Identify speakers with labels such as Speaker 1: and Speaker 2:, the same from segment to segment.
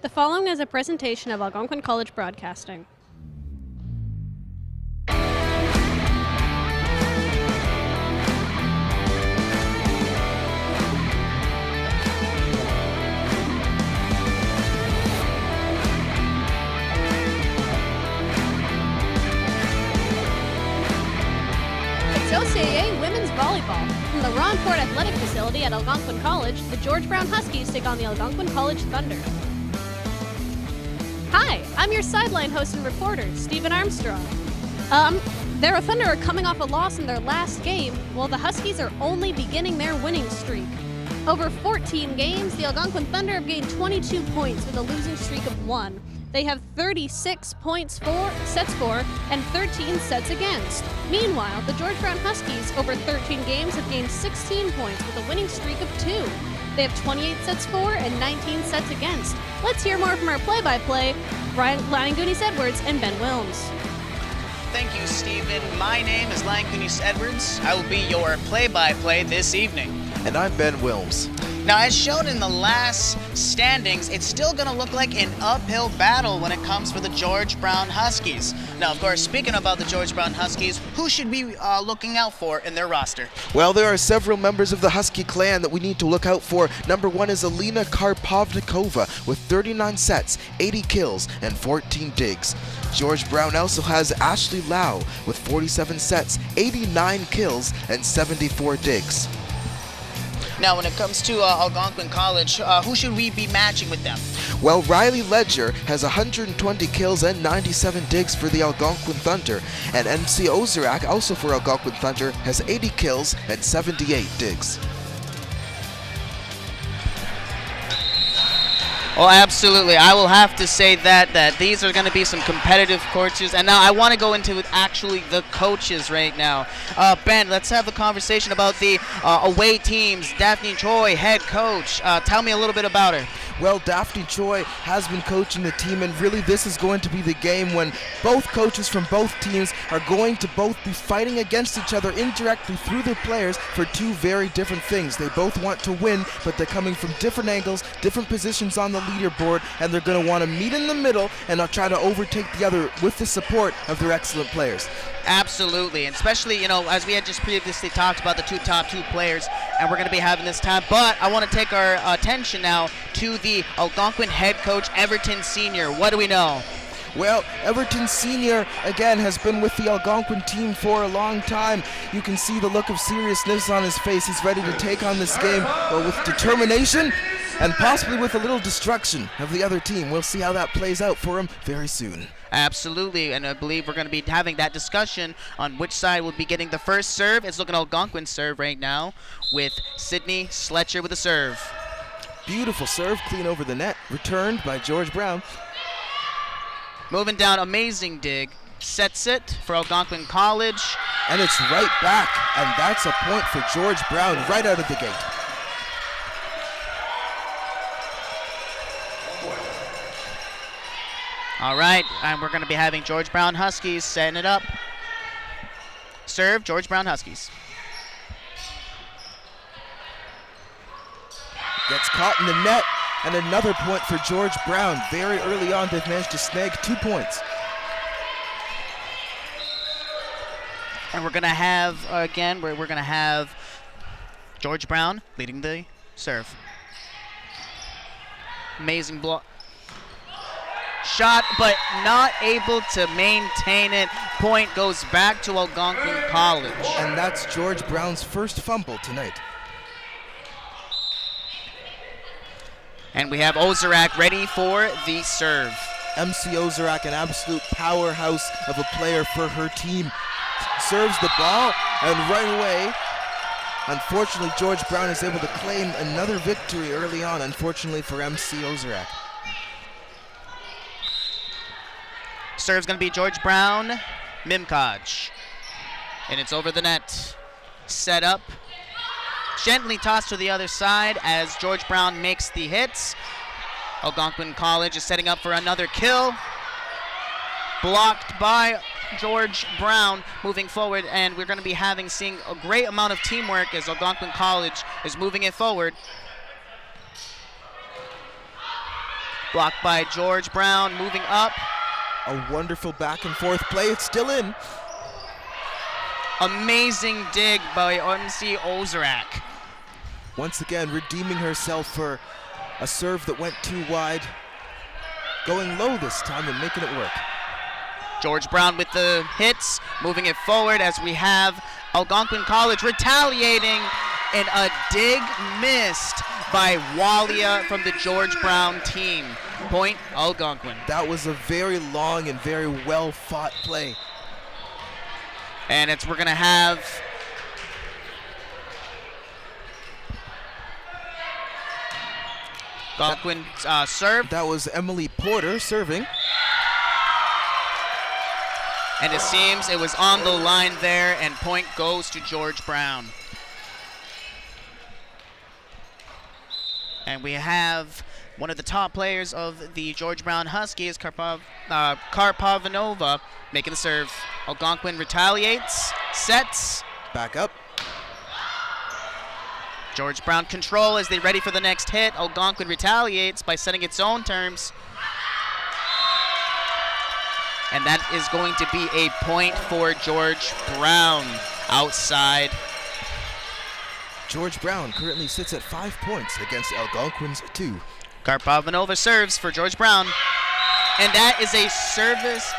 Speaker 1: The following is a presentation of Algonquin College Broadcasting. It's OCAA Women's Volleyball. From the Ronport Athletic Facility at Algonquin College, the George Brown Huskies take on the Algonquin College Thunder. Hi, I'm your sideline host and reporter, Stephen Armstrong. Their Thunder are coming off a loss in their last game, while the Huskies are only beginning their winning streak. Over 14 games, the Algonquin Thunder have gained 22 points with a losing streak of 1. They have 36 sets for, and 13 sets against. Meanwhile, the George Brown Huskies, over 13 games, have gained 16 points with a winning streak of 2. They have 28 sets for and 19 sets against. Let's hear more from our play-by-play, Langunis Edwards and Ben Wilms.
Speaker 2: Thank you, Stephen. My name is Langunis Edwards. I will be your play-by-play this evening.
Speaker 3: And I'm Ben Wilms.
Speaker 2: Now, as shown in the last standings, it's still going to look like an uphill battle when it comes for the George Brown Huskies. Now, of course, speaking about the George Brown Huskies, who should we be looking out for in their roster?
Speaker 3: Well, there are several members of the Husky clan that we need to look out for. Number 1 is Alina Karpovnikova with 39 sets, 80 kills, and 14 digs. George Brown also has Ashley Lau with 47 sets, 89 kills, and 74 digs.
Speaker 2: Now, when it comes to Algonquin College, who should we be matching with them?
Speaker 3: Well, Riley Ledger has 120 kills and 97 digs for the Algonquin Thunder, and MC Ozark, also for Algonquin Thunder, has 80 kills and 78 digs.
Speaker 2: Oh, absolutely. I will have to say that these are going to be some competitive coaches. And now I want to go into actually the coaches right now. Ben, let's have a conversation about the away teams. Daphne Choi, head coach. Tell me a little bit about her.
Speaker 3: Well, Daphne Choi has been coaching the team, and really this is going to be the game when both coaches from both teams are going to both be fighting against each other indirectly through their players for two very different things. They both want to win, but they're coming from different angles, different positions on the leaderboard, and they're going to want to meet in the middle and try to overtake the other with the support of their excellent players.
Speaker 2: Absolutely, and especially, as we had just previously talked about the top two players, and we're going to be having this time. But I want to take our attention now to the Algonquin head coach, Everton Sr. What do we know?
Speaker 3: Well, Everton Sr., again, has been with the Algonquin team for a long time. You can see the look of seriousness on his face. He's ready to take on this game with determination and possibly with a little destruction of the other team. We'll see how that plays out for him very soon.
Speaker 2: Absolutely, and I believe we're going to be having that discussion on which side will be getting the first serve. It's looking Algonquin serve right now with Sydney Sletcher with a serve.
Speaker 3: Beautiful serve, clean over the net, returned by George Brown.
Speaker 2: Moving down, amazing dig. Sets it for Algonquin College.
Speaker 3: And it's right back, and that's a point for George Brown right out of the gate.
Speaker 2: All right, and we're going to be having George Brown Huskies setting it up. Serve, George Brown Huskies.
Speaker 3: Gets caught in the net, and another point for George Brown. Very early on, they've managed to snag 2 points.
Speaker 2: And we're going to have, again, we're going to have George Brown leading the serve. Amazing block. Shot, but not able to maintain it. Point goes back to Algonquin College.
Speaker 3: And that's George Brown's first fumble tonight.
Speaker 2: And we have Ozark ready for the serve.
Speaker 3: MC Ozark, an absolute powerhouse of a player for her team, serves the ball, and right away, unfortunately, George Brown is able to claim another victory early on, unfortunately for MC Ozark.
Speaker 2: Serve's going to be George Brown, Mimkaj. And it's over the net. Set up. Gently tossed to the other side as George Brown makes the hits. Algonquin College is setting up for another kill. Blocked by George Brown moving forward, and we're going to be seeing a great amount of teamwork as Algonquin College is moving it forward. Blocked by George Brown, moving up.
Speaker 3: A wonderful back and forth play. It's still in.
Speaker 2: Amazing dig by MC Ozerak.
Speaker 3: Once again, redeeming herself for a serve that went too wide. Going low this time and making it work.
Speaker 2: George Brown with the hits, moving it forward as we have Algonquin College retaliating, and a dig missed by Walia from the George Brown team. Point Algonquin.
Speaker 3: That was a very long and very well fought play.
Speaker 2: And we're gonna have Algonquin serve.
Speaker 3: That was Emily Porter serving.
Speaker 2: And it seems it was on the line there, and point goes to George Brown. And we have one of the top players of the George Brown Huskies, Karpavanova, making the serve. Algonquin retaliates, sets.
Speaker 3: Back up.
Speaker 2: George Brown control as they ready for the next hit. Algonquin retaliates by setting its own terms. And that is going to be a point for George Brown outside.
Speaker 3: George Brown currently sits at 5 points against Algonquin's 2.
Speaker 2: Karpavanova serves for George Brown. And that is a service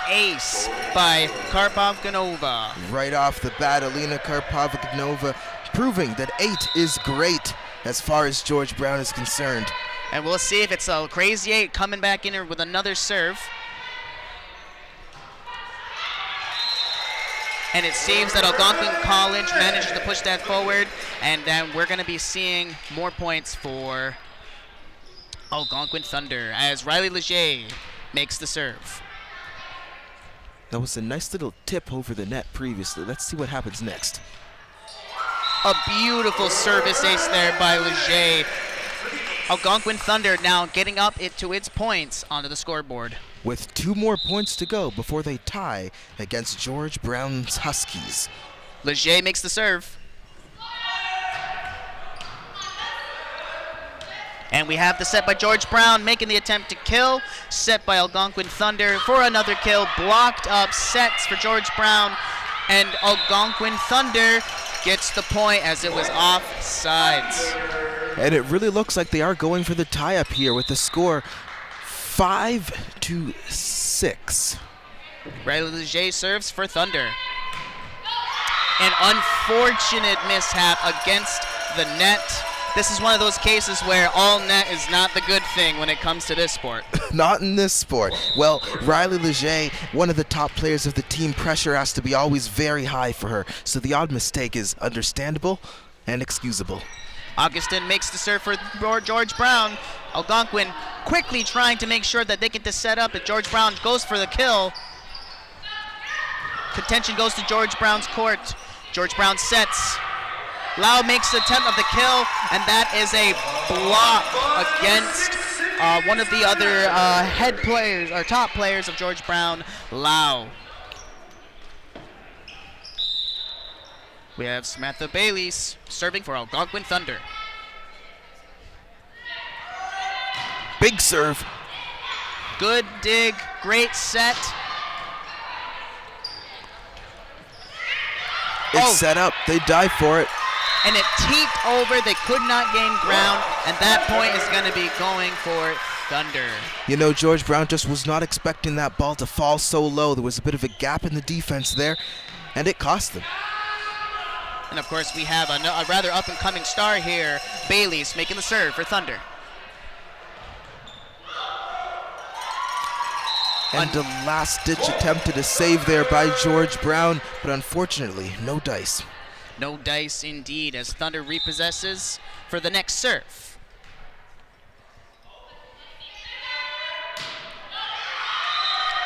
Speaker 2: ace by Karpavanova.
Speaker 3: Right off the bat, Alina Karpavanova proving that 8 is great as far as George Brown is concerned.
Speaker 2: And we'll see if it's a crazy 8 coming back in here with another serve. And it seems that Algonquin College manages to push that forward, and then we're going to be seeing more points for Algonquin Thunder as Riley Leger makes the serve.
Speaker 3: That was a nice little tip over the net previously. Let's see what happens next.
Speaker 2: A beautiful service ace there by Leger. Algonquin Thunder now getting up to its points onto the scoreboard.
Speaker 3: With 2 more points to go before they tie against George Brown's Huskies.
Speaker 2: Leger makes the serve. And we have the set by George Brown making the attempt to kill. Set by Algonquin Thunder for another kill. Blocked up sets for George Brown. And Algonquin Thunder gets the point as it was offsides.
Speaker 3: And it really looks like they are going for the tie-up here with the score 5-6.
Speaker 2: Riley Leger serves for Thunder. An unfortunate mishap against the net. This is one of those cases where all net is not the good thing when it comes to this sport.
Speaker 3: Not in this sport. Well, Riley Leger, one of the top players of the team, pressure has to be always very high for her. So the odd mistake is understandable and excusable.
Speaker 2: Augustin makes the serve for George Brown. Algonquin quickly trying to make sure that they get this set up, but George Brown goes for the kill. Contention goes to George Brown's court. George Brown sets. Lau makes the attempt of the kill, and that is a block against one of the other head players, or top players of George Brown, Lau. We have Samantha Bailey serving for Algonquin Thunder.
Speaker 3: Big serve.
Speaker 2: Good dig, great set.
Speaker 3: It's set up, they dive for it.
Speaker 2: And it teeped over, they could not gain ground, and that point is going to be going for Thunder.
Speaker 3: You know, George Brown just was not expecting that ball to fall so low. There was a bit of a gap in the defense there, and it cost them.
Speaker 2: And of course, we have a rather up-and-coming star here, Bailey's making the serve for Thunder.
Speaker 3: And a last-ditch attempt at a save there by George Brown, but unfortunately, no dice.
Speaker 2: No dice indeed, as Thunder repossesses for the next serve.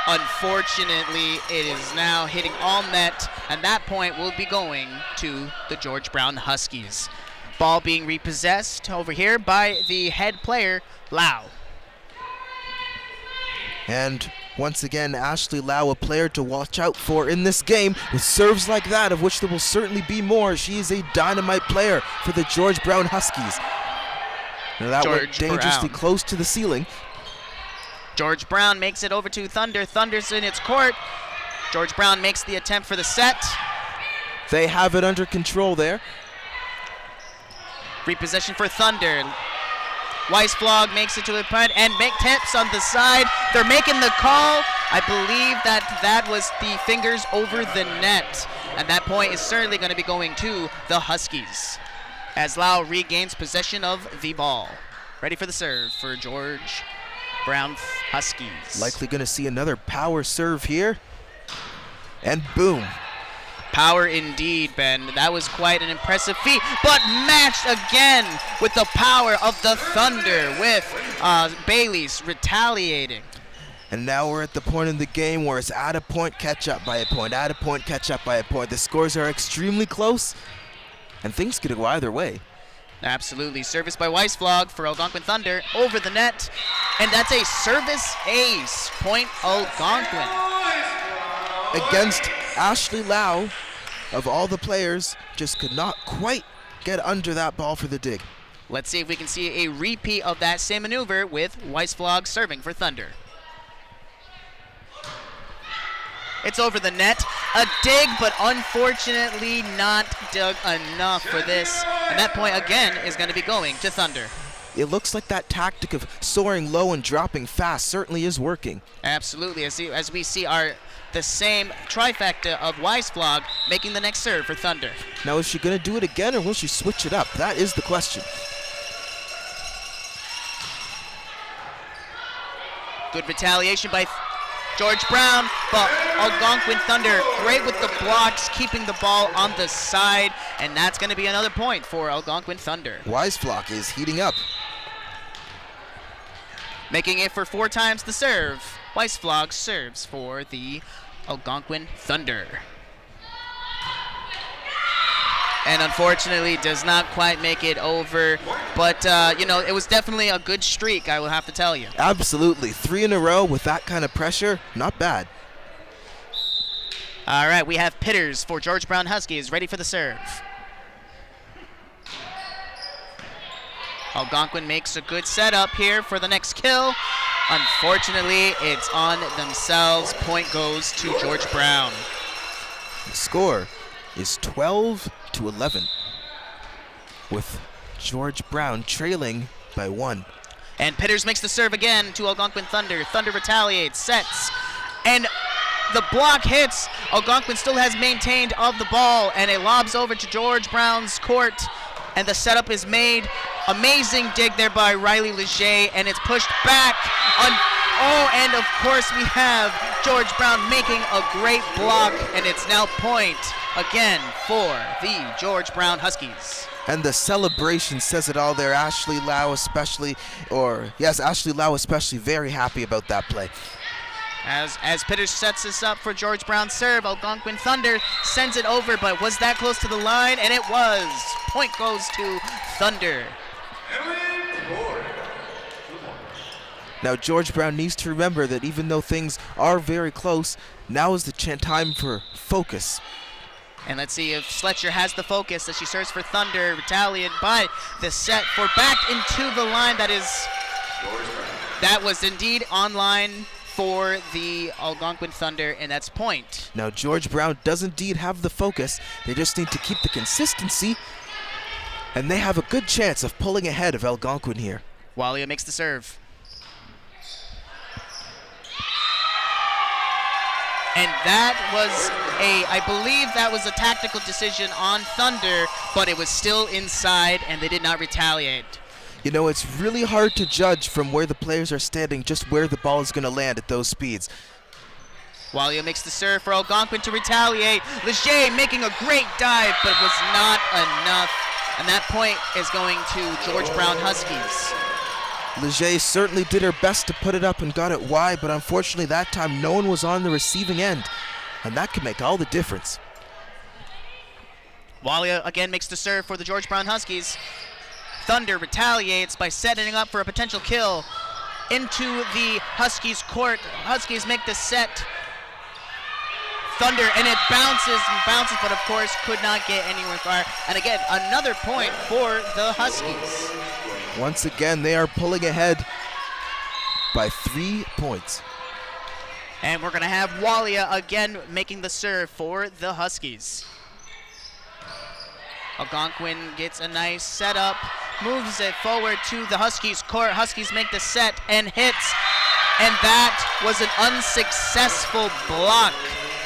Speaker 2: Unfortunately, it is now hitting all net, and that point will be going to the George Brown Huskies. Ball being repossessed over here by the head player, Lau.
Speaker 3: And once again, Ashley Lau, a player to watch out for in this game with serves like that, of which there will certainly be more. She is a dynamite player for the George Brown Huskies. Now that went
Speaker 2: George
Speaker 3: dangerously
Speaker 2: Brown.
Speaker 3: close to the ceiling.
Speaker 2: George Brown makes it over to Thunder. Thunder's in its court. George Brown makes the attempt for the set.
Speaker 3: They have it under control there.
Speaker 2: Repossession for Thunder. Weisflog makes it to the punt and make tips on the side. They're making the call. I believe that was the fingers over the net. And that point is certainly going to be going to the Huskies, as Lau regains possession of the ball. Ready for the serve for George Brown Huskies.
Speaker 3: Likely going to see another power serve here. And boom.
Speaker 2: Power indeed, Ben. That was quite an impressive feat, but matched again with the power of the Thunder, with Bailey's retaliating.
Speaker 3: And now we're at the point in the game where it's add a point, catch up by a point, add a point, catch up by a point. The scores are extremely close, and things could go either way.
Speaker 2: Absolutely. Service by Weisflog for Algonquin Thunder over the net, and that's a service ace. Point Algonquin.
Speaker 3: Against Ashley Lau, of all the players, just could not quite get under that ball for the dig.
Speaker 2: Let's see if we can see a repeat of that same maneuver with Weisflog serving for Thunder. It's over the net. A dig, but unfortunately not dug enough for this. And that point, again, is going to be going to Thunder.
Speaker 3: It looks like that tactic of soaring low and dropping fast certainly is working.
Speaker 2: Absolutely. As we see the same trifecta of Weisflog making the next serve for Thunder.
Speaker 3: Now, is she going to do it again, or will she switch it up? That is the question.
Speaker 2: Good retaliation by George Brown, but Algonquin Thunder great with the blocks, keeping the ball on the side, and that's going to be another point for Algonquin Thunder.
Speaker 3: Weisflog is heating up.
Speaker 2: Making it for 4 times the serve. Weisflog serves for the Algonquin Thunder. And unfortunately does not quite make it over, but it was definitely a good streak, I will have to tell you.
Speaker 3: Absolutely. 3 in a row with that kind of pressure, not bad.
Speaker 2: All right, we have Pitters for George Brown Huskies ready for the serve. Algonquin makes a good setup here for the next kill. Unfortunately, it's on themselves. Point goes to George Brown.
Speaker 3: The score is 12-11, with George Brown trailing by 1.
Speaker 2: And Pitters makes the serve again to Algonquin Thunder. Thunder retaliates, sets, and the block hits. Algonquin still has maintained of the ball, and it lobs over to George Brown's court, and the setup is made. Amazing dig there by Riley Leger, and it's pushed back. And of course we have George Brown making a great block, and it's now point again for the George Brown Huskies.
Speaker 3: And the celebration says it all there. Ashley Lau especially, very happy about that play.
Speaker 2: As Pitters sets this up for George Brown's serve, Algonquin Thunder sends it over, but was that close to the line? And it was. Point goes to Thunder.
Speaker 3: Now George Brown needs to remember that even though things are very close, now is the time for focus.
Speaker 2: And let's see if Sletcher has the focus as she serves for Thunder, retaliated by the set for back into the line. That was indeed on line for the Algonquin Thunder, and that's point.
Speaker 3: Now George Brown does indeed have the focus. They just need to keep the consistency, and they have a good chance of pulling ahead of Algonquin here.
Speaker 2: Walia makes the serve. And that was I believe that was a tactical decision on Thunder, but it was still inside, and they did not retaliate.
Speaker 3: You know, it's really hard to judge from where the players are standing just where the ball is going to land at those speeds.
Speaker 2: Walia makes the serve for Algonquin to retaliate. Leger making a great dive, but was not enough. And that point is going to George Brown Huskies.
Speaker 3: Leger certainly did her best to put it up and got it wide, but unfortunately that time no one was on the receiving end, and that can make all the difference.
Speaker 2: Walia again makes the serve for the George Brown Huskies. Thunder retaliates by setting up for a potential kill into the Huskies' court. Huskies make the set Thunder, and it bounces and bounces, but of course could not get anywhere far. And again, another point for the Huskies.
Speaker 3: Once again, they are pulling ahead by 3 points.
Speaker 2: And we're going to have Walia again making the serve for the Huskies. Algonquin gets a nice setup, moves it forward to the Huskies court. Huskies make the set and hits, and that was an unsuccessful block.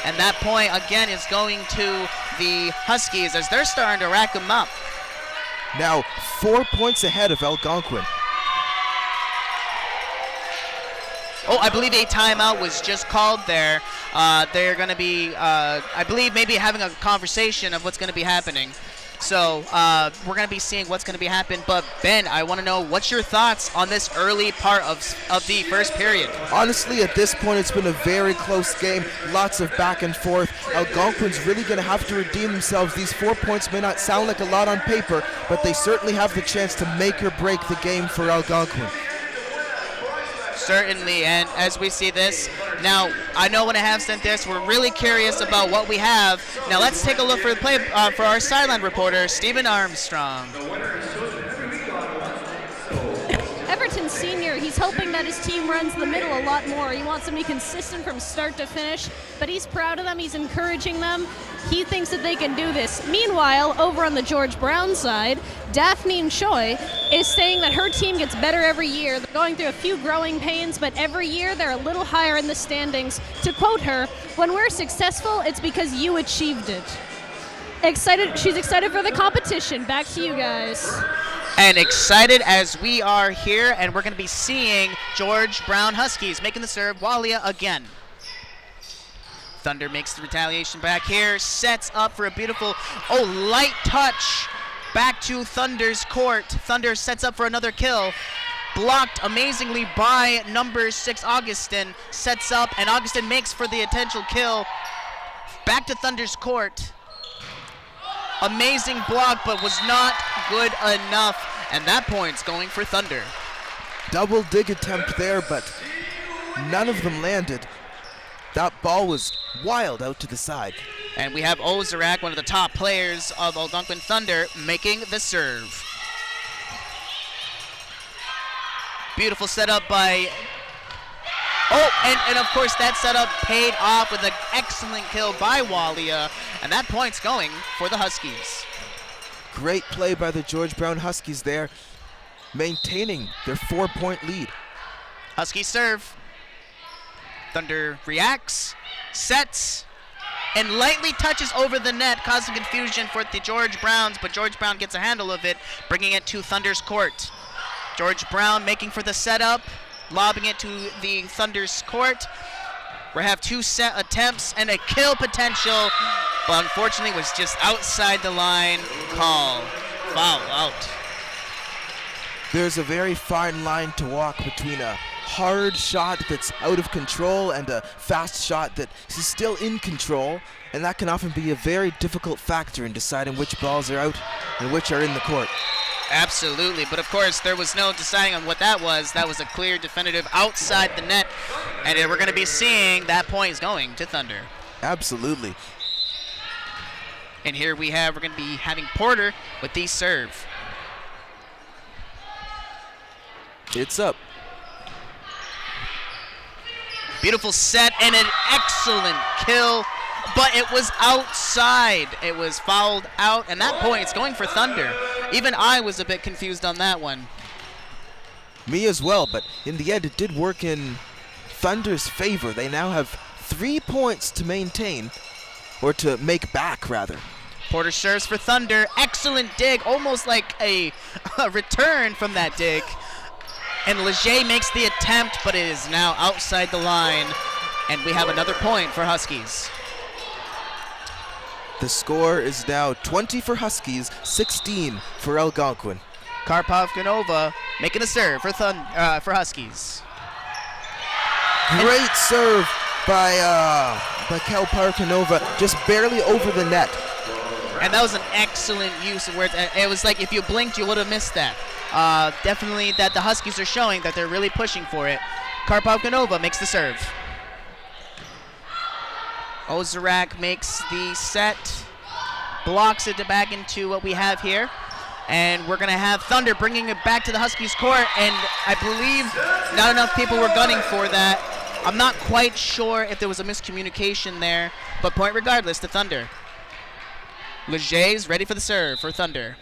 Speaker 2: And that point again is going to the Huskies as they're starting to rack them up.
Speaker 3: Now 4 points ahead of Algonquin.
Speaker 2: Oh, I believe a timeout was just called there. They're going to be, I believe, maybe having a conversation of what's going to be happening. So we're going to be seeing what's going to be happening. But Ben, I want to know, what's your thoughts on this early part of the first period?
Speaker 3: Honestly, at this point, it's been a very close game. Lots of back and forth. Algonquin's really going to have to redeem themselves. These 4 points may not sound like a lot on paper, but they certainly have the chance to make or break the game for Algonquin.
Speaker 2: Certainly, and as we see this, now I know when I have sent this, we're really curious about what we have. Now let's take a look for the play for our sideline reporter, Stephen Armstrong.
Speaker 1: Everton Senior, he's hoping that his team runs the middle a lot more. He wants them to be consistent from start to finish, but he's proud of them, he's encouraging them. He thinks that they can do this. Meanwhile, over on the George Brown side, Daphne Choi is saying that her team gets better every year. They're going through a few growing pains, but every year they're a little higher in the standings. To quote her, "When we're successful, it's because you achieved it." She's excited for the competition. Back to you guys.
Speaker 2: And excited as we are here, and we're going to be seeing George Brown Huskies making the serve. Walia again. Thunder makes the retaliation back here, sets up for a beautiful, light touch back to Thunder's court. Thunder sets up for another kill. Blocked amazingly by number 6, Augustin. Sets up, and Augustin makes for the potential kill. Back to Thunder's court. Amazing block, but was not good enough. And that point's going for Thunder.
Speaker 3: Double dig attempt there, but none of them landed. That ball was wild out to the side.
Speaker 2: And we have Ozarak, one of the top players of Algonquin Thunder, making the serve. Beautiful setup by... and of course that setup paid off with an excellent kill by Walia. And that point's going for the Huskies.
Speaker 3: Great play by the George Brown Huskies there, maintaining their 4-point lead.
Speaker 2: Huskies serve. Thunder reacts, sets, and lightly touches over the net, causing confusion for the George Browns, but George Brown gets a handle of it, bringing it to Thunder's court. George Brown making for the setup, lobbing it to the Thunder's court. We have 2 set attempts and a kill potential, but unfortunately was just outside the line. Call. Foul out.
Speaker 3: There's a very fine line to walk between a hard shot that's out of control and a fast shot that is still in control, and that can often be a very difficult factor in deciding which balls are out and which are in the court.
Speaker 2: Absolutely, but of course there was no deciding on what that was. That was a clear, definitive outside the net, and we're going to be seeing that point is going to Thunder.
Speaker 3: Absolutely.
Speaker 2: And here we're going to be having Porter with the serve.
Speaker 3: It's up.
Speaker 2: Beautiful set and an excellent kill, but it was outside. It was fouled out, and that point is going for Thunder. Even I was a bit confused on that one.
Speaker 3: Me as well, but in the end it did work in Thunder's favor. They now have 3 points to maintain, or to make back rather.
Speaker 2: Porter serves for Thunder. Excellent dig, almost like a return from that dig. And Leger makes the attempt, but it is now outside the line. And we have another point for Huskies.
Speaker 3: The score is now 20 for Huskies, 16 for Algonquin.
Speaker 2: Karpovkanova making a serve for Huskies.
Speaker 3: Great serve by Karpovkanova, just barely over the net.
Speaker 2: And that was an excellent use of words. It was like if you blinked, you would have missed that. Definitely that the Huskies are showing that they're really pushing for it. Karpovkanova makes the serve. Ozark makes the set, blocks it back into what we have here. And we're going to have Thunder bringing it back to the Huskies court. And I believe not enough people were gunning for that. I'm not quite sure if there was a miscommunication there, but point regardless to Thunder. Leger's ready for the serve for Thunder.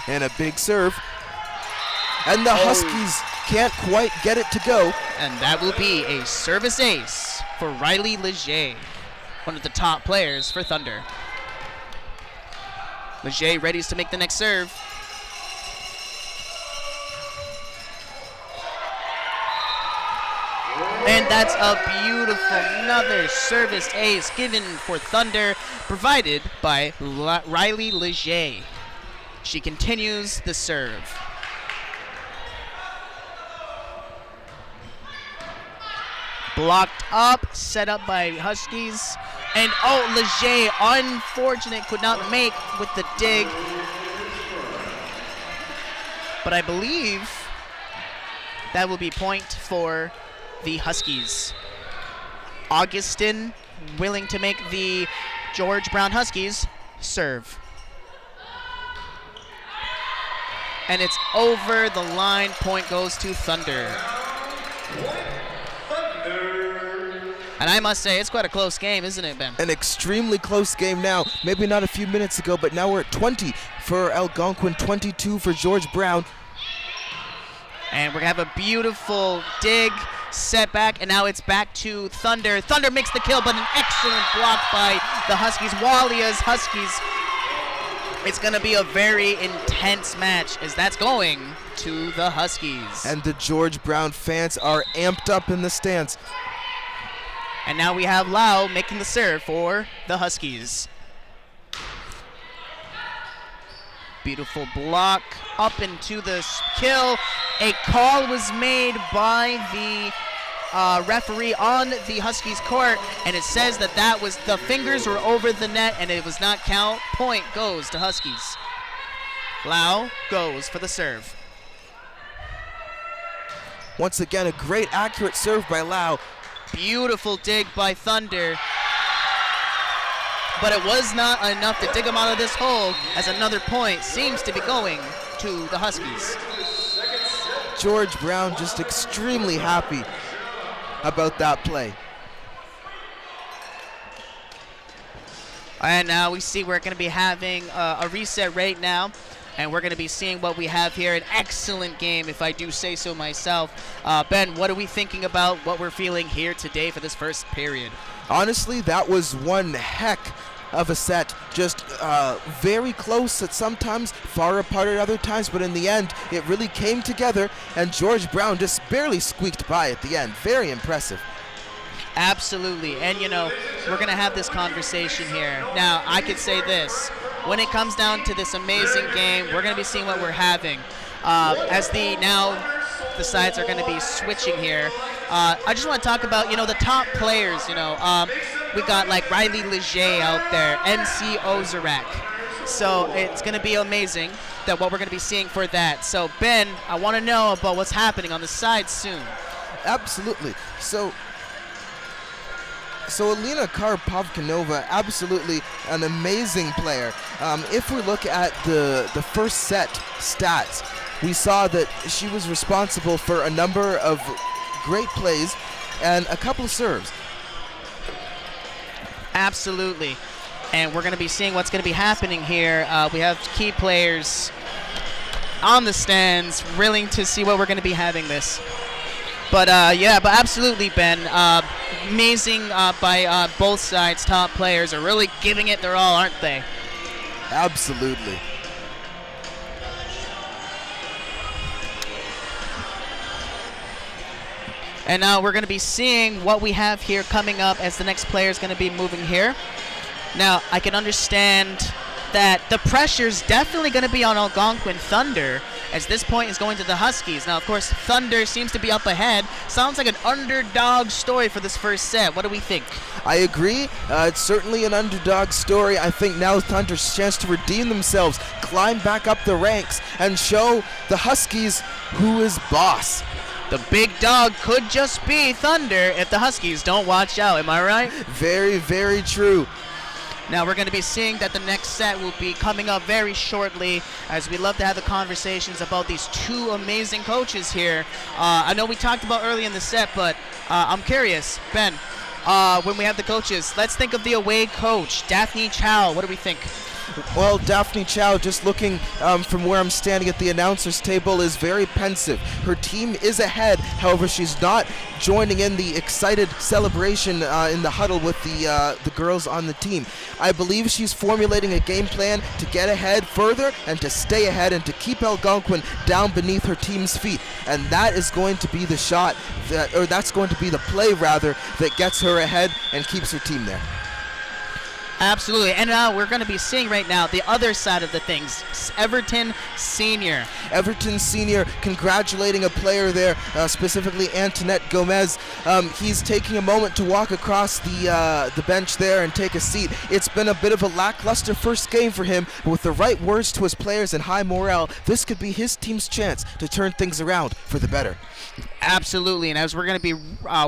Speaker 3: And a big serve. And the Huskies can't quite get it to go.
Speaker 2: And that will be a service ace for Riley Leger, one of the top players for Thunder. Leger ready to make the next serve. And that's a beautiful, another service ace given for Thunder, provided by Riley Leger. She continues the serve. Blocked up, set up by Huskies. And Leger, unfortunate, could not make with the dig. But I believe that will be point for the Huskies. Augustin willing to make the George Brown Huskies serve. And it's over the line. Point goes to Thunder. And I must say, it's quite a close game, isn't it, Ben?
Speaker 3: An extremely close game now. Maybe not a few minutes ago, but now we're at 20 for Algonquin, 22 for George Brown.
Speaker 2: And we're going to have a beautiful dig, set back, and now it's back to Thunder. Thunder makes the kill, but an excellent block by the Huskies. Walia's Huskies. It's going to be a very intense match as that's going to the Huskies.
Speaker 3: And the George Brown fans are amped up in the stands.
Speaker 2: And now we have Lau making the serve for the Huskies. Beautiful block up into the kill. A call was made by the referee on the Huskies court, and it says that was the fingers were over the net and it was not count. Point goes to Huskies. Lau goes for the serve.
Speaker 3: Once again, a great accurate serve by Lau.
Speaker 2: Beautiful dig by Thunder. But it was not enough to dig them out of this hole, as another point seems to be going to the Huskies.
Speaker 3: George Brown just extremely happy about that play.
Speaker 2: And now we see we're going to be having a reset right now. And we're going to be seeing what we have here. An excellent game, if I do say so myself. Ben, what are we thinking about what we're feeling here today for this first period?
Speaker 3: Honestly, that was one heck of a set. Just very close at some times, far apart at other times. But in the end, it really came together. And George Brown just barely squeaked by at the end. Very impressive.
Speaker 2: Absolutely. And, we're going to have this conversation here. Now, I could say this. When it comes down to this amazing game, we're going to be seeing what we're having. As the sides are going to be switching here. I just want to talk about, the top players, we got like Riley Leger out there, MC Ozark. So it's going to be amazing that what we're going to be seeing for that. So Ben, I want to know about what's happening on the side soon.
Speaker 3: Absolutely. So Alina Karpovkanova, absolutely an amazing player. If we look at the first set stats, we saw that she was responsible for a number of great plays and a couple of serves.
Speaker 2: Absolutely. And we're going to be seeing what's going to be happening here. We have key players on the stands, willing to see what we're going to be having this. But but absolutely, Ben. Amazing by both sides. Top players are really giving it their all, aren't they?
Speaker 3: Absolutely.
Speaker 2: And now we're going to be seeing what we have here coming up as the next player is going to be moving here. Now, I can understand that the pressure is definitely going to be on Algonquin Thunder, as this point is going to the Huskies. Now, of course, Thunder seems to be up ahead. Sounds like an underdog story for this first set. What do we think?
Speaker 3: I agree. It's certainly an underdog story. I think now Thunder's chance to redeem themselves, climb back up the ranks, and show the Huskies who is boss.
Speaker 2: The big dog could just be Thunder if the Huskies don't watch out. Am I right?
Speaker 3: Very, very true.
Speaker 2: Now we're going to be seeing that the next set will be coming up very shortly, as we love to have the conversations about these two amazing coaches here. I know we talked about early in the set, but I'm curious, Ben, when we have the coaches, let's think of the away coach, Daphne Chow. What do we think?
Speaker 3: Well, Daphne Chow, just looking from where I'm standing at the announcer's table, is very pensive. Her team is ahead, however, she's not joining in the excited celebration in the huddle with the girls on the team. I believe she's formulating a game plan to get ahead further and to stay ahead and to keep Algonquin down beneath her team's feet. And that is going to be the shot, that's going to be the play, rather, that gets her ahead and keeps her team there.
Speaker 2: Absolutely, and we're going to be seeing right now the other side of the things. Everton Senior.
Speaker 3: Everton Senior congratulating a player there, specifically Antoinette Gomez. He's taking a moment to walk across the bench there and take a seat. It's been a bit of a lackluster first game for him, but with the right words to his players and high morale, this could be his team's chance to turn things around for the better.
Speaker 2: Absolutely, and as we're going to be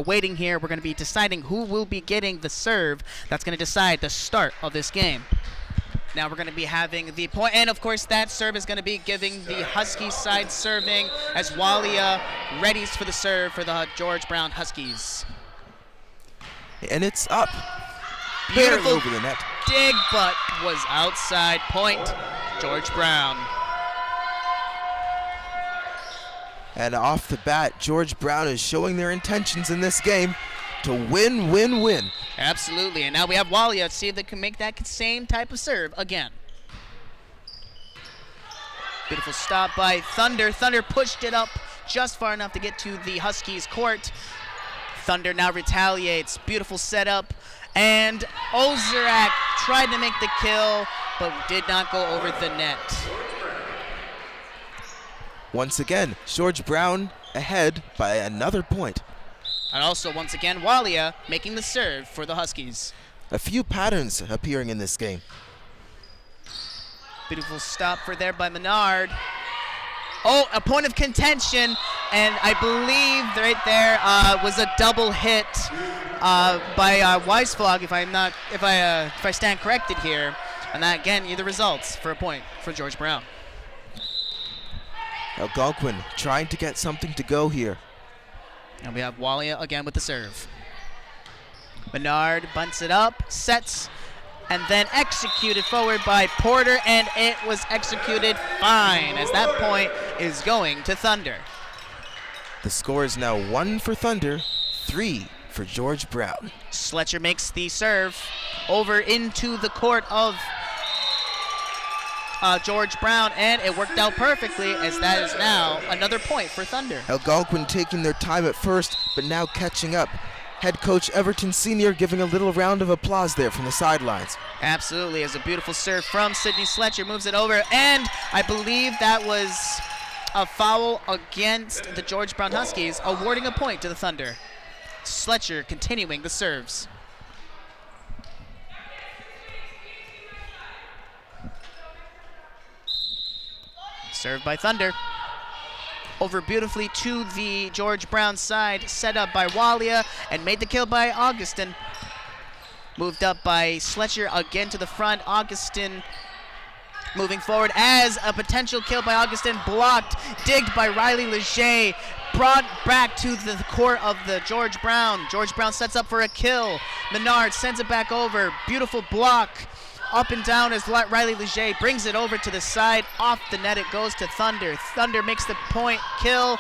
Speaker 2: waiting here, we're going to be deciding who will be getting the serve. That's going to decide the start of this game. Now we're going to be having the point, and of course that serve is going to be giving the Huskies side serving as Walia readies for the serve for the George Brown Huskies.
Speaker 3: And it's up.
Speaker 2: Beautiful
Speaker 3: over the net.
Speaker 2: dig, but was outside. Point, George Brown.
Speaker 3: And off the bat, George Brown is showing their intentions in this game to win, win, win.
Speaker 2: Absolutely, and now we have Walia. Let's see if they can make that same type of serve again. Beautiful stop by Thunder. Thunder pushed it up just far enough to get to the Huskies' court. Thunder now retaliates. Beautiful setup. And Ozrak tried to make the kill, but did not go over the net.
Speaker 3: Once again, George Brown ahead by another point.
Speaker 2: And also, once again, Walia making the serve for the Huskies.
Speaker 3: A few patterns appearing in this game.
Speaker 2: Beautiful stop for there by Menard. Oh, a point of contention, and I believe right there was a double hit by Weisflog, if I stand corrected here. And that again, the results for a point for George Brown.
Speaker 3: Algonquin trying to get something to go here.
Speaker 2: And we have Walia again with the serve. Menard bunts it up, sets, and then executed forward by Porter, and it was executed fine, as that point is going to Thunder.
Speaker 3: The score is now 1 for Thunder, 3 for George Brown.
Speaker 2: Sletcher makes the serve over into the court of George Brown, and it worked out perfectly, as that is now another point for Thunder.
Speaker 3: Algonquin taking their time at first, but now catching up. Head coach Everton Senior giving a little round of applause there from the sidelines.
Speaker 2: Absolutely, as a beautiful serve from Sydney Sletcher, moves it over, and I believe that was a foul against the George Brown Huskies, awarding a point to the Thunder. Sletcher continuing the serves. Served by Thunder. Over beautifully to the George Brown side, set up by Walia, and made the kill by Augustin. Moved up by Sletcher again to the front. Augustin moving forward as a potential kill by Augustin, blocked, digged by Riley Leger, brought back to the court of the George Brown. George Brown sets up for a kill. Menard sends it back over. Beautiful block. Up and down as Riley Leger brings it over to the side. Off the net it goes to Thunder. Thunder makes the point. Kill.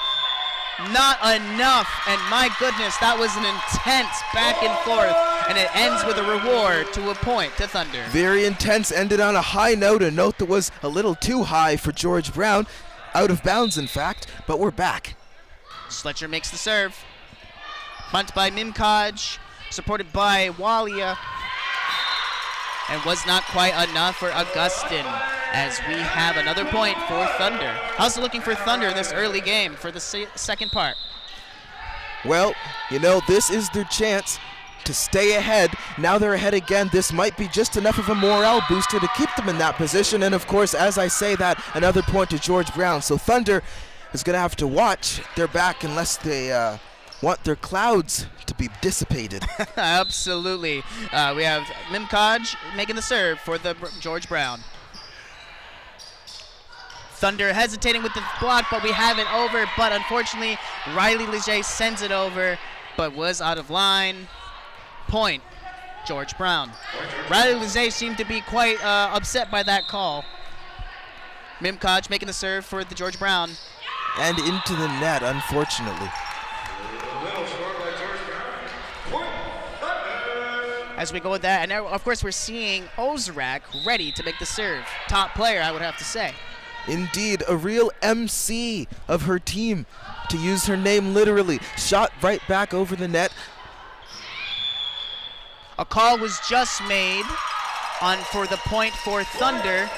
Speaker 2: Not enough. And my goodness, that was an intense back and forth. And it ends with a reward to a point to Thunder.
Speaker 3: Very intense. Ended on a high note. A note that was a little too high for George Brown. Out of bounds, in fact. But we're back.
Speaker 2: Sletcher makes the serve. Punt by Mimkaj. Supported by Walia. And was not quite enough for Augustin, as we have another point for Thunder. How's it looking for Thunder in this early game for the second part?
Speaker 3: Well, this is their chance to stay ahead. Now they're ahead again. This might be just enough of a morale booster to keep them in that position. And of course, as I say that, another point to George Brown. So Thunder is going to have to watch their back unless they want their clouds to be dissipated.
Speaker 2: Absolutely. We have Mimkaj making the serve for the George Brown. Thunder hesitating with the block, but we have it over. But unfortunately, Riley Leger sends it over, but was out of line. Point, George Brown. Riley Leger seemed to be quite upset by that call. Mimkaj making the serve for the George Brown.
Speaker 3: And into the net, unfortunately.
Speaker 2: As we go with that, and now, of course, we're seeing Ozrak ready to make the serve. Top player, I would have to say.
Speaker 3: Indeed, a real MC of her team, to use her name literally. Shot right back over the net.
Speaker 2: A call was just made for the point for Thunder.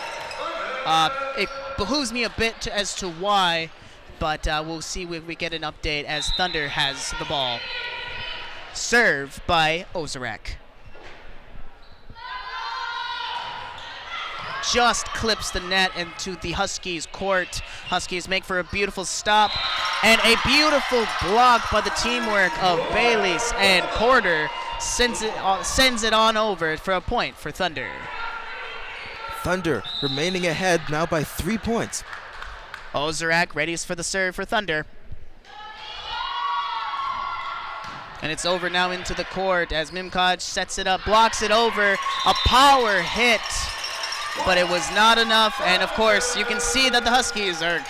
Speaker 2: It behooves me a bit as to why, but we'll see if we get an update as Thunder has the ball. Serve by Ozrak. Just clips the net into the Huskies' court. Huskies make for a beautiful stop and a beautiful block by the teamwork of Bayliss and Porter. Sends it on over for a point for Thunder.
Speaker 3: Thunder remaining ahead now by 3 points.
Speaker 2: Ozrak ready for the serve for Thunder. And it's over now into the court as Mimkaj sets it up, blocks it over. A power hit, but it was not enough. And of course, you can see that the Huskies are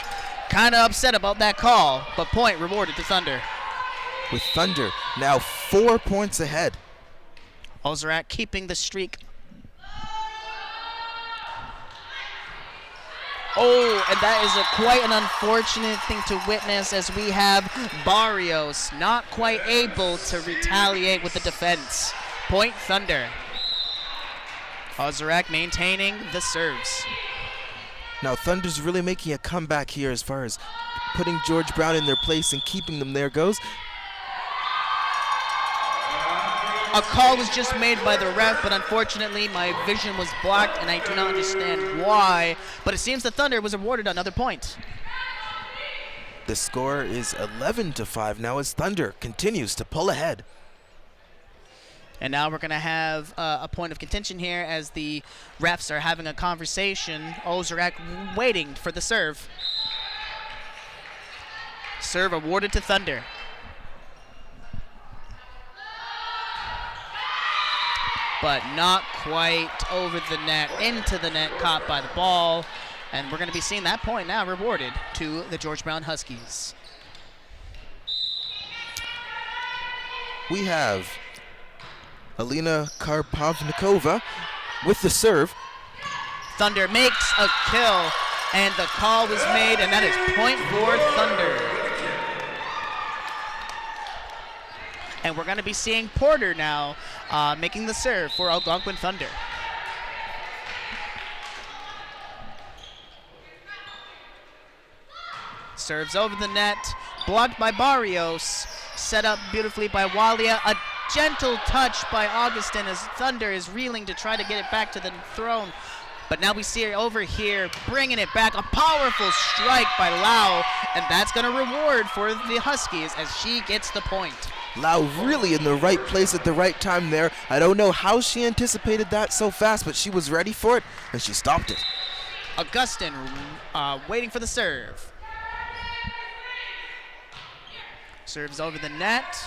Speaker 2: kind of upset about that call, but point rewarded to Thunder.
Speaker 3: With Thunder now 4 points ahead.
Speaker 2: Ozrak keeping the streak. Oh, and that is quite an unfortunate thing to witness as we have Barrios not quite able to retaliate with the defense. Point Thunder. Ozrak maintaining the serves.
Speaker 3: Now Thunder's really making a comeback here as far as putting George Brown in their place and keeping them there goes.
Speaker 2: A call was just made by the ref, but unfortunately my vision was blocked and I do not understand why. But it seems the Thunder was awarded another point.
Speaker 3: The score is 11-5 now as Thunder continues to pull ahead.
Speaker 2: And now we're going to have a point of contention here as the refs are having a conversation. Ozrak waiting for the serve. Serve awarded to Thunder. But not quite over the net, into the net, caught by the ball. And we're going to be seeing that point now rewarded to the George Brown Huskies.
Speaker 3: We have Alina Karpovnikova with the serve.
Speaker 2: Thunder makes a kill, and the call was made, and that is point for Thunder. And we're going to be seeing Porter now making the serve for Algonquin Thunder. Serves over the net, blocked by Barrios, set up beautifully by Walia. A gentle touch by Augustin as Thunder is reeling to try to get it back to the throne. But now we see her over here, bringing it back. A powerful strike by Lau, and that's going to reward for the Huskies as she gets the point.
Speaker 3: Lau really in the right place at the right time there. I don't know how she anticipated that so fast, but she was ready for it, and she stopped it.
Speaker 2: Augustin waiting for the serve. Serves over the net.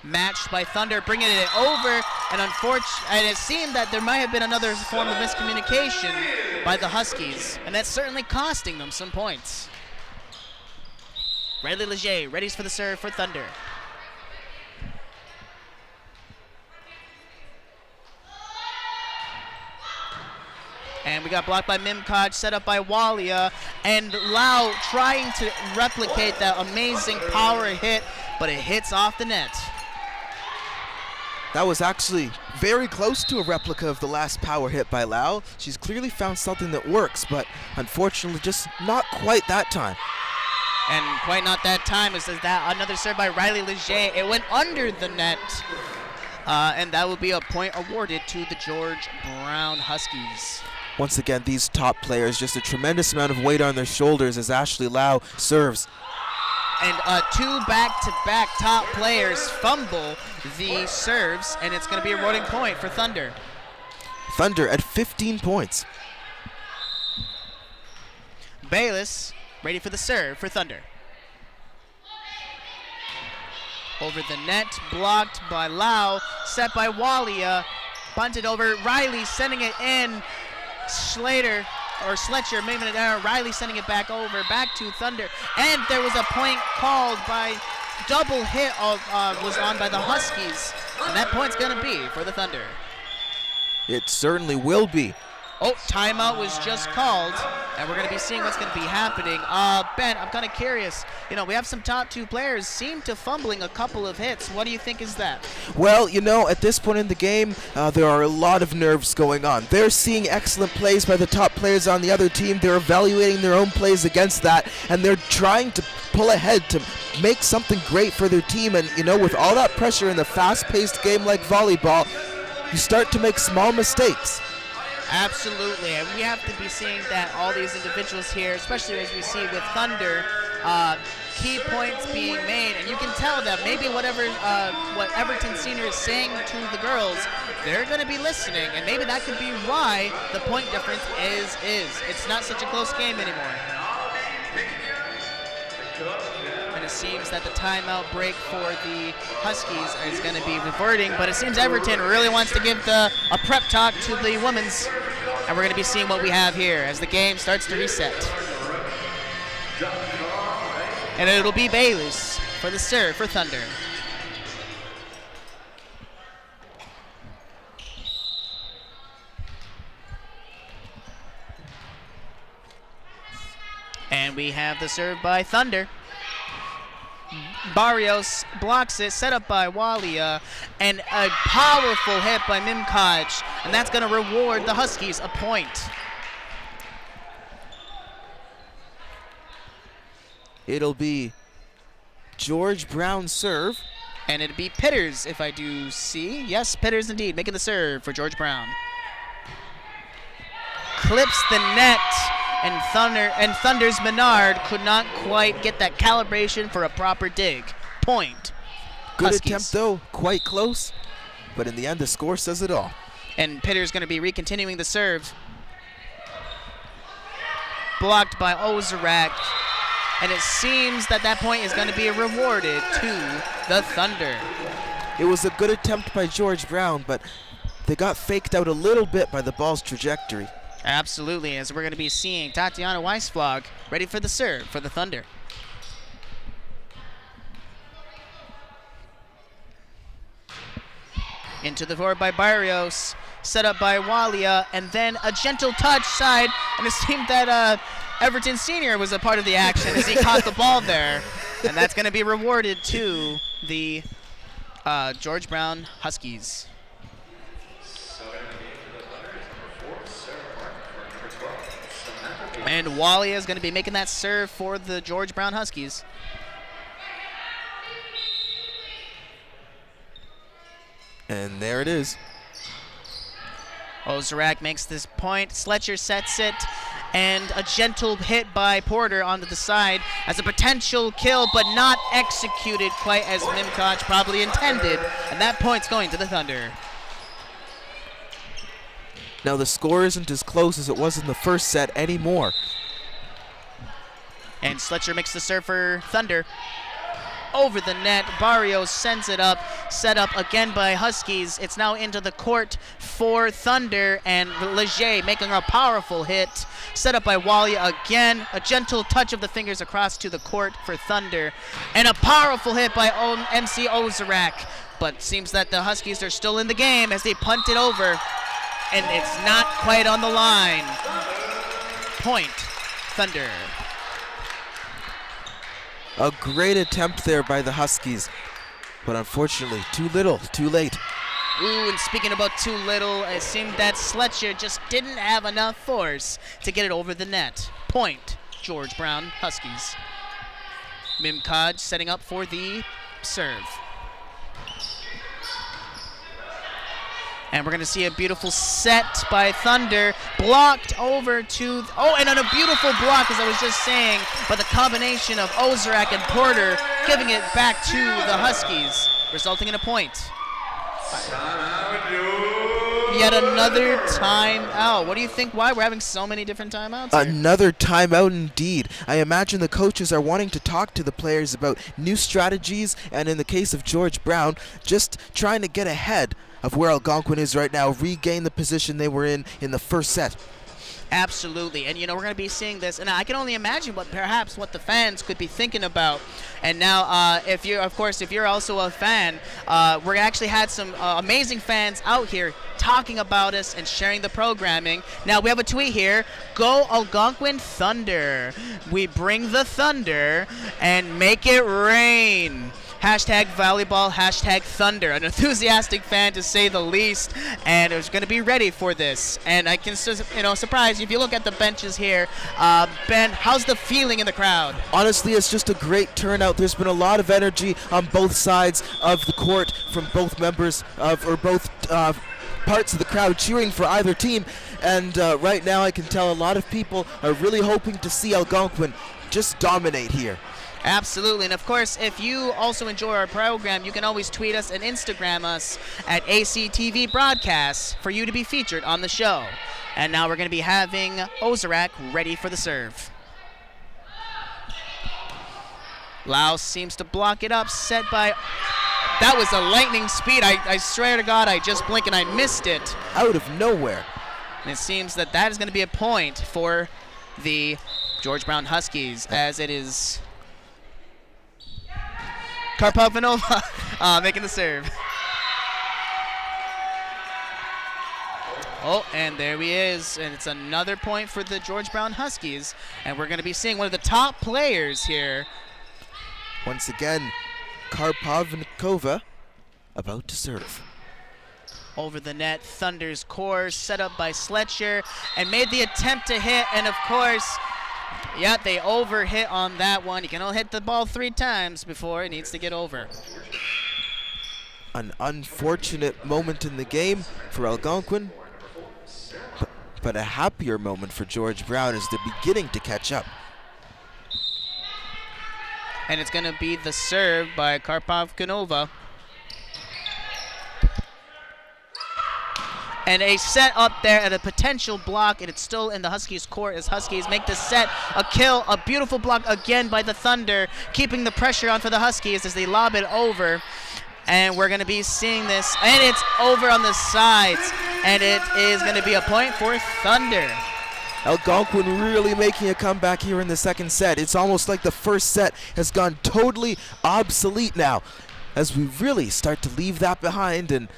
Speaker 2: Matched by Thunder, bringing it over, and it seemed that there might have been another form of miscommunication by the Huskies, and that's certainly costing them some points. Riley Leger ready for the serve for Thunder. And we got blocked by Mimkaj, set up by Walia, and Lau trying to replicate that amazing power hit, but it hits off the net.
Speaker 3: That was actually very close to a replica of the last power hit by Lau. She's clearly found something that works, but unfortunately just not quite that time.
Speaker 2: And quite not that time. It says that another serve by Riley Leger. It went under the net, and that will be a point awarded to the George Brown Huskies.
Speaker 3: Once again, these top players, just a tremendous amount of weight on their shoulders as Ashley Lau serves.
Speaker 2: And two back-to-back top players fumble the serves, and it's going to be a rewarding point for Thunder.
Speaker 3: Thunder at 15 points.
Speaker 2: Bayless ready for the serve for Thunder. Over the net, blocked by Lau, set by Walia, bunted over, Riley sending it in, Sletcher moving it down, Riley sending it back over, back to Thunder, and there was a point called by double hit was on by the Huskies, and that point's gonna be for the Thunder.
Speaker 3: It certainly will be.
Speaker 2: Oh, timeout was just called, and we're going to be seeing what's going to be happening. Ben, I'm kind of curious. You know, we have some top two players seem to fumbling a couple of hits. What do you think is that?
Speaker 3: Well, you know, at this point in the game, there are a lot of nerves going on. They're seeing excellent plays by the top players on the other team. They're evaluating their own plays against that, and they're trying to pull ahead to make something great for their team. And, you know, with all that pressure in a fast-paced game like volleyball, you start to make small mistakes.
Speaker 2: Absolutely, and we have to be seeing that all these individuals here, especially as we see with Thunder, key points being made, and you can tell that maybe what Everton Senior is saying to the girls, they're going to be listening, and maybe that could be why the point difference is. It's not such a close game anymore. And it seems that the timeout break for the Huskies is going to be reverting, but it seems Everton really wants to give a prep talk to the women's, and we're going to be seeing what we have here as the game starts to reset. And it'll be Bayless for the serve for Thunder. And we have the serve by Thunder. Barrios blocks it, set up by Walia, and a powerful hit by Mimkaj, and that's going to reward the Huskies a point.
Speaker 3: It'll be George Brown's serve.
Speaker 2: And it'll be Pitters, if I do see. Yes, Pitters indeed, making the serve for George Brown. Clips the net. And Thunder's Menard could not quite get that calibration for a proper dig. Point.
Speaker 3: Good
Speaker 2: Huskies.
Speaker 3: attempt, though. Quite close. But in the end, the score says it all.
Speaker 2: And Pitter's going to be recontinuing the serve. Blocked by Ozarak. And it seems that point is going to be rewarded to the Thunder.
Speaker 3: It was a good attempt by George Brown, but they got faked out a little bit by the ball's trajectory.
Speaker 2: Absolutely, as we're going to be seeing Tatiana Weisflog ready for the serve for the Thunder. Into the forward by Barrios, set up by Walia, and then a gentle touch side, and it seemed that Everton Senior was a part of the action as he caught the ball there, and that's going to be rewarded to the George Brown Huskies. And Walia is going to be making that serve for the George Brown Huskies.
Speaker 3: And there it is.
Speaker 2: Ozarak makes this point. Sletcher sets it. And a gentle hit by Porter onto the side as a potential kill, but not executed quite as Mimkaj probably intended. And that point's going to the Thunder.
Speaker 3: Now the score isn't as close as it was in the first set anymore.
Speaker 2: And Sletcher makes the serve for Thunder. Over the net, Barrios sends it up, set up again by Huskies. It's now into the court for Thunder, and Leger making a powerful hit. Set up by Walia again, a gentle touch of the fingers across to the court for Thunder. And a powerful hit by MC Ozarak. But seems that the Huskies are still in the game as they punt it over. And it's not quite on the line. Point, Thunder.
Speaker 3: A great attempt there by the Huskies, but unfortunately, too little, too late.
Speaker 2: Ooh, and speaking about too little, it seemed that Sletcher just didn't have enough force to get it over the net. Point, George Brown Huskies. Mimkaj setting up for the serve. And we're going to see a beautiful set by Thunder, blocked over to, and on a beautiful block, as I was just saying, by the combination of Ozark and Porter, giving it back to the Huskies, resulting in a point. Yet another timeout. What do you think? Why we're having so many different timeouts here?
Speaker 3: Another timeout indeed. I imagine the coaches are wanting to talk to the players about new strategies, and in the case of George Brown, just trying to get ahead of where Algonquin is right now, regain the position they were in the first set.
Speaker 2: Absolutely, and we're going to be seeing this, and I can only imagine what the fans could be thinking about. And now, if you're also a fan, we actually had some amazing fans out here talking about us and sharing the programming. Now we have a tweet here: "Go Algonquin Thunder! We bring the thunder and make it rain." Hashtag volleyball, hashtag Thunder. An enthusiastic fan, to say the least, and is going to be ready for this. And I can, surprise you if you look at the benches here. Ben, how's the feeling in the crowd?
Speaker 3: Honestly, it's just a great turnout. There's been a lot of energy on both sides of the court from both members both parts of the crowd cheering for either team. And right now, I can tell a lot of people are really hoping to see Algonquin just dominate here.
Speaker 2: Absolutely, and of course, if you also enjoy our program, you can always tweet us and Instagram us at ACTV Broadcasts for you to be featured on the show. And now we're going to be having Ozark ready for the serve. Laos seems to block it up, set by... That was a lightning speed. I swear to God, I just blinked and I missed it.
Speaker 3: Out of nowhere.
Speaker 2: And it seems that is going to be a point for the George Brown Huskies, as it is... Karpovanova making the serve. And there he is. And it's another point for the George Brown Huskies. And we're going to be seeing one of the top players here.
Speaker 3: Once again, Karpovanova about to serve.
Speaker 2: Over the net, Thunder's core set up by Sletcher and made the attempt to hit. And of course... Yeah, they overhit on that one. You can only hit the ball 3 times before it needs to get over.
Speaker 3: An unfortunate moment in the game for Algonquin, but a happier moment for George Brown as they're beginning to catch up.
Speaker 2: And it's going to be the serve by Karpovanova. And a set up there at a potential block, and it's still in the Huskies' court as Huskies make the set a kill. A beautiful block again by the Thunder, keeping the pressure on for the Huskies as they lob it over. And we're going to be seeing this, and it's over on the sides, and it is going to be a point for Thunder.
Speaker 3: Algonquin really making a comeback here in the second set. It's almost like the first set has gone totally obsolete now, as we really start to leave that behind and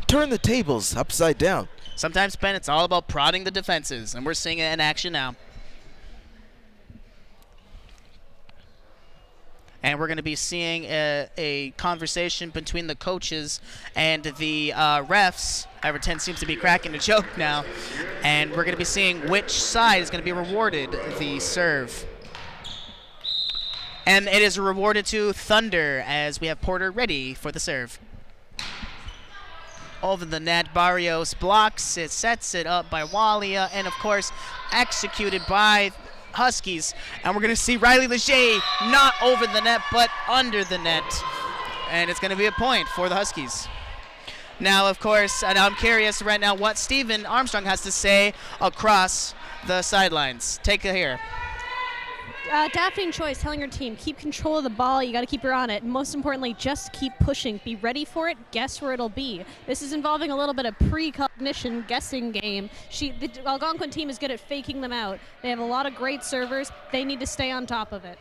Speaker 3: turn the tables upside down.
Speaker 2: Sometimes, Ben, it's all about prodding the defenses, and we're seeing it in action now. And we're going to be seeing a conversation between the coaches and the refs. Everton seems to be cracking a joke now. And we're going to be seeing which side is going to be rewarded the serve. And it is rewarded to Thunder as we have Porter ready for the serve. Over the net, Barrios blocks it, sets it up by Walia, and of course executed by Huskies. And we're going to see Riley Leger not over the net but under the net, and it's going to be a point for the Huskies. Now, of course, and I'm curious right now what Stephen Armstrong has to say across the sidelines. Take it here.
Speaker 1: Adapting choice, telling your team, keep control of the ball, you got to keep her on it. Most importantly, just keep pushing. Be ready for it, guess where it'll be. This is involving a little bit of precognition guessing game. The Algonquin team is good at faking them out. They have a lot of great servers. They need to stay on top of it.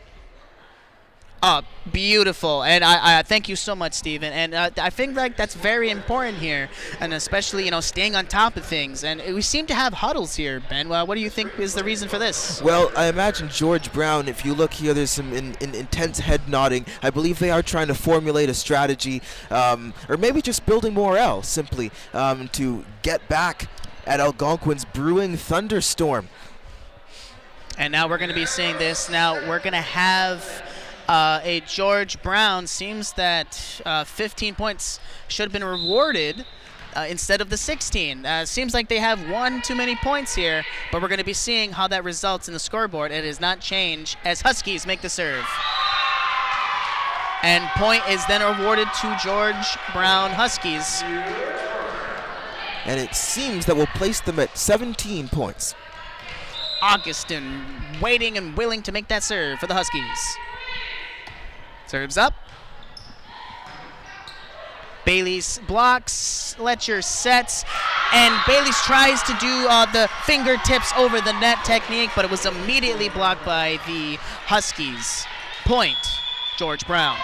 Speaker 2: Beautiful, and I thank you so much, Stephen. And I think that's very important here, and especially staying on top of things. And we seem to have huddles here, Ben. What do you think is the reason for this?
Speaker 3: Well, I imagine George Brown. If you look here, there's some intense head nodding. I believe they are trying to formulate a strategy, or maybe just building morale, simply to get back at Algonquin's brewing thunderstorm.
Speaker 2: And now we're going to be seeing this. Now we're going to have. A George Brown, seems that 15 points should have been rewarded instead of the 16. Seems like they have one too many points here, but we're going to be seeing how that results in the scoreboard. It has not changed as Huskies make the serve. And point is then awarded to George Brown Huskies.
Speaker 3: And it seems that will place them at 17 points.
Speaker 2: Augustin waiting and willing to make that serve for the Huskies. Serves up. Bailey's blocks, Fletcher sets, and Bailey's tries to do the fingertips over the net technique, but it was immediately blocked by the Huskies. Point, George Brown.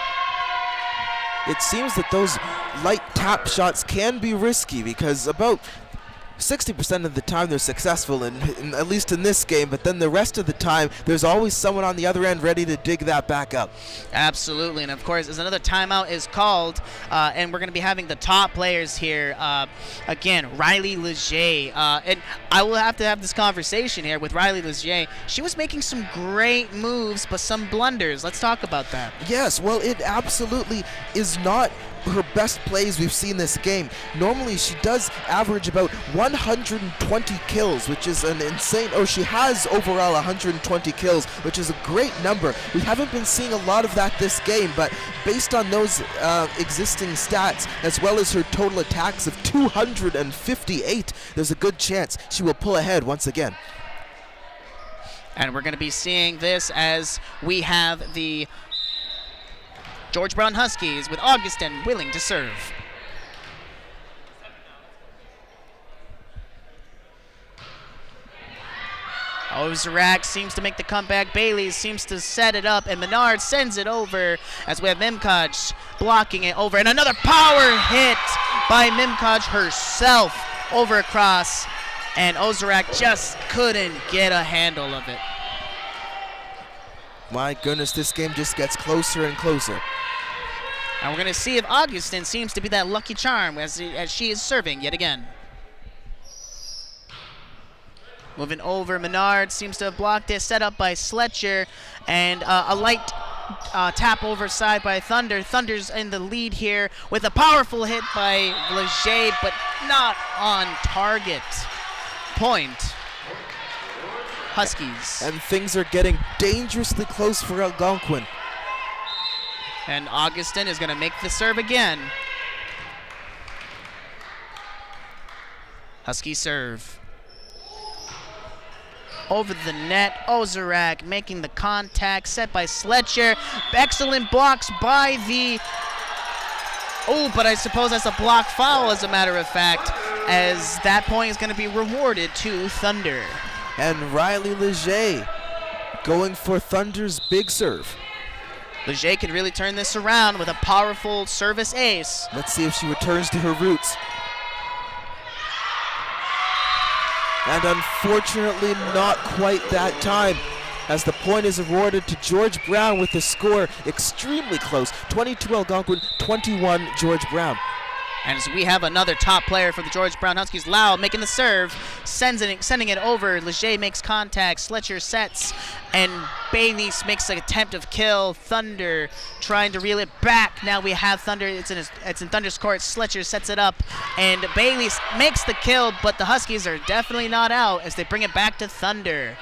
Speaker 3: It seems that those light tap shots can be risky because about 60% of the time they're successful, at least in this game, but then the rest of the time there's always someone on the other end ready to dig that back up.
Speaker 2: Absolutely, and of course as another timeout is called, and we're going to be having the top players here. Again, Riley Leger, and I will have to have this conversation here with Riley Leger. She was making some great moves, but some blunders. Let's talk about that.
Speaker 3: Yes, well, it absolutely is not her best plays we've seen this game. Normally she does average about 120 kills, which is an insane, she has overall 120 kills, which is a great number. We haven't been seeing a lot of that this game, but based on those existing stats, as well as her total attacks of 258, there's a good chance she will pull ahead once again.
Speaker 2: And we're going to be seeing this as we have the George Brown Huskies with Augustin willing to serve. Ozrak seems to make the comeback. Bailey seems to set it up, and Menard sends it over as we have Mimkaj blocking it over. And another power hit by Mimkaj herself over across, and Ozrak just couldn't get a handle of it.
Speaker 3: My goodness, this game just gets closer and closer.
Speaker 2: And we're going to see if Augustin seems to be that lucky charm as she is serving yet again. Moving over, Menard seems to have blocked it, set up by Fletcher, and a light tap over side by Thunder. Thunder's in the lead here with a powerful hit by Leger, but not on target. Point, Huskies.
Speaker 3: And things are getting dangerously close for Algonquin.
Speaker 2: And Augustin is going to make the serve again. Husky serve. Over the net, Ozrak making the contact, set by Fletcher. Excellent blocks by the... but I suppose that's a block foul, as a matter of fact, as that point is going to be rewarded to Thunder.
Speaker 3: And Riley Leger going for Thunder's big serve.
Speaker 2: Leger can really turn this around with a powerful service ace.
Speaker 3: Let's see if she returns to her roots. And unfortunately, not quite that time, as the point is awarded to George Brown with the score extremely close. 22 Algonquin, 21 George Brown.
Speaker 2: And as we have another top player for the George Brown Huskies, Lau making the serve, sending it over. Leger makes contact, Fletcher sets, and Bailey makes an attempt of kill. Thunder trying to reel it back. Now we have Thunder, it's in Thunder's court. Fletcher sets it up, and Bailey makes the kill, but the Huskies are definitely not out as they bring it back to Thunder.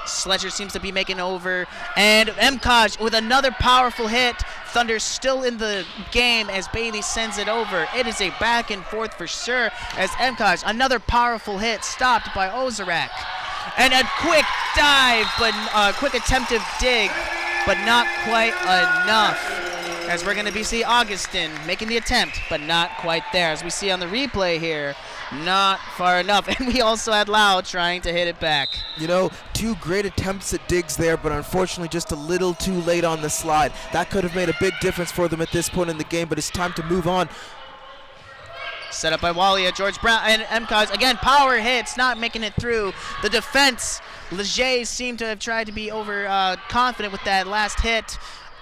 Speaker 2: Fletcher seems to be making over, and Mkaj with another powerful hit. Thunder still in the game as Bailey sends it over. It is a back and forth for sure as Mkaj, another powerful hit stopped by Ozrak. And a quick dive, but quick attempted dig, but not quite enough. As we're going to see Augustin making the attempt, but not quite there. As we see on the replay here, not far enough. And we also had Lau trying to hit it back.
Speaker 3: You know, two great attempts at digs there, but unfortunately just a little too late on the slide. That could have made a big difference for them at this point in the game, but it's time to move on.
Speaker 2: Set up by Walia, George Brown, and Mkaj, again, power hits, not making it through. The defense, Leger seemed to have tried to be confident with that last hit.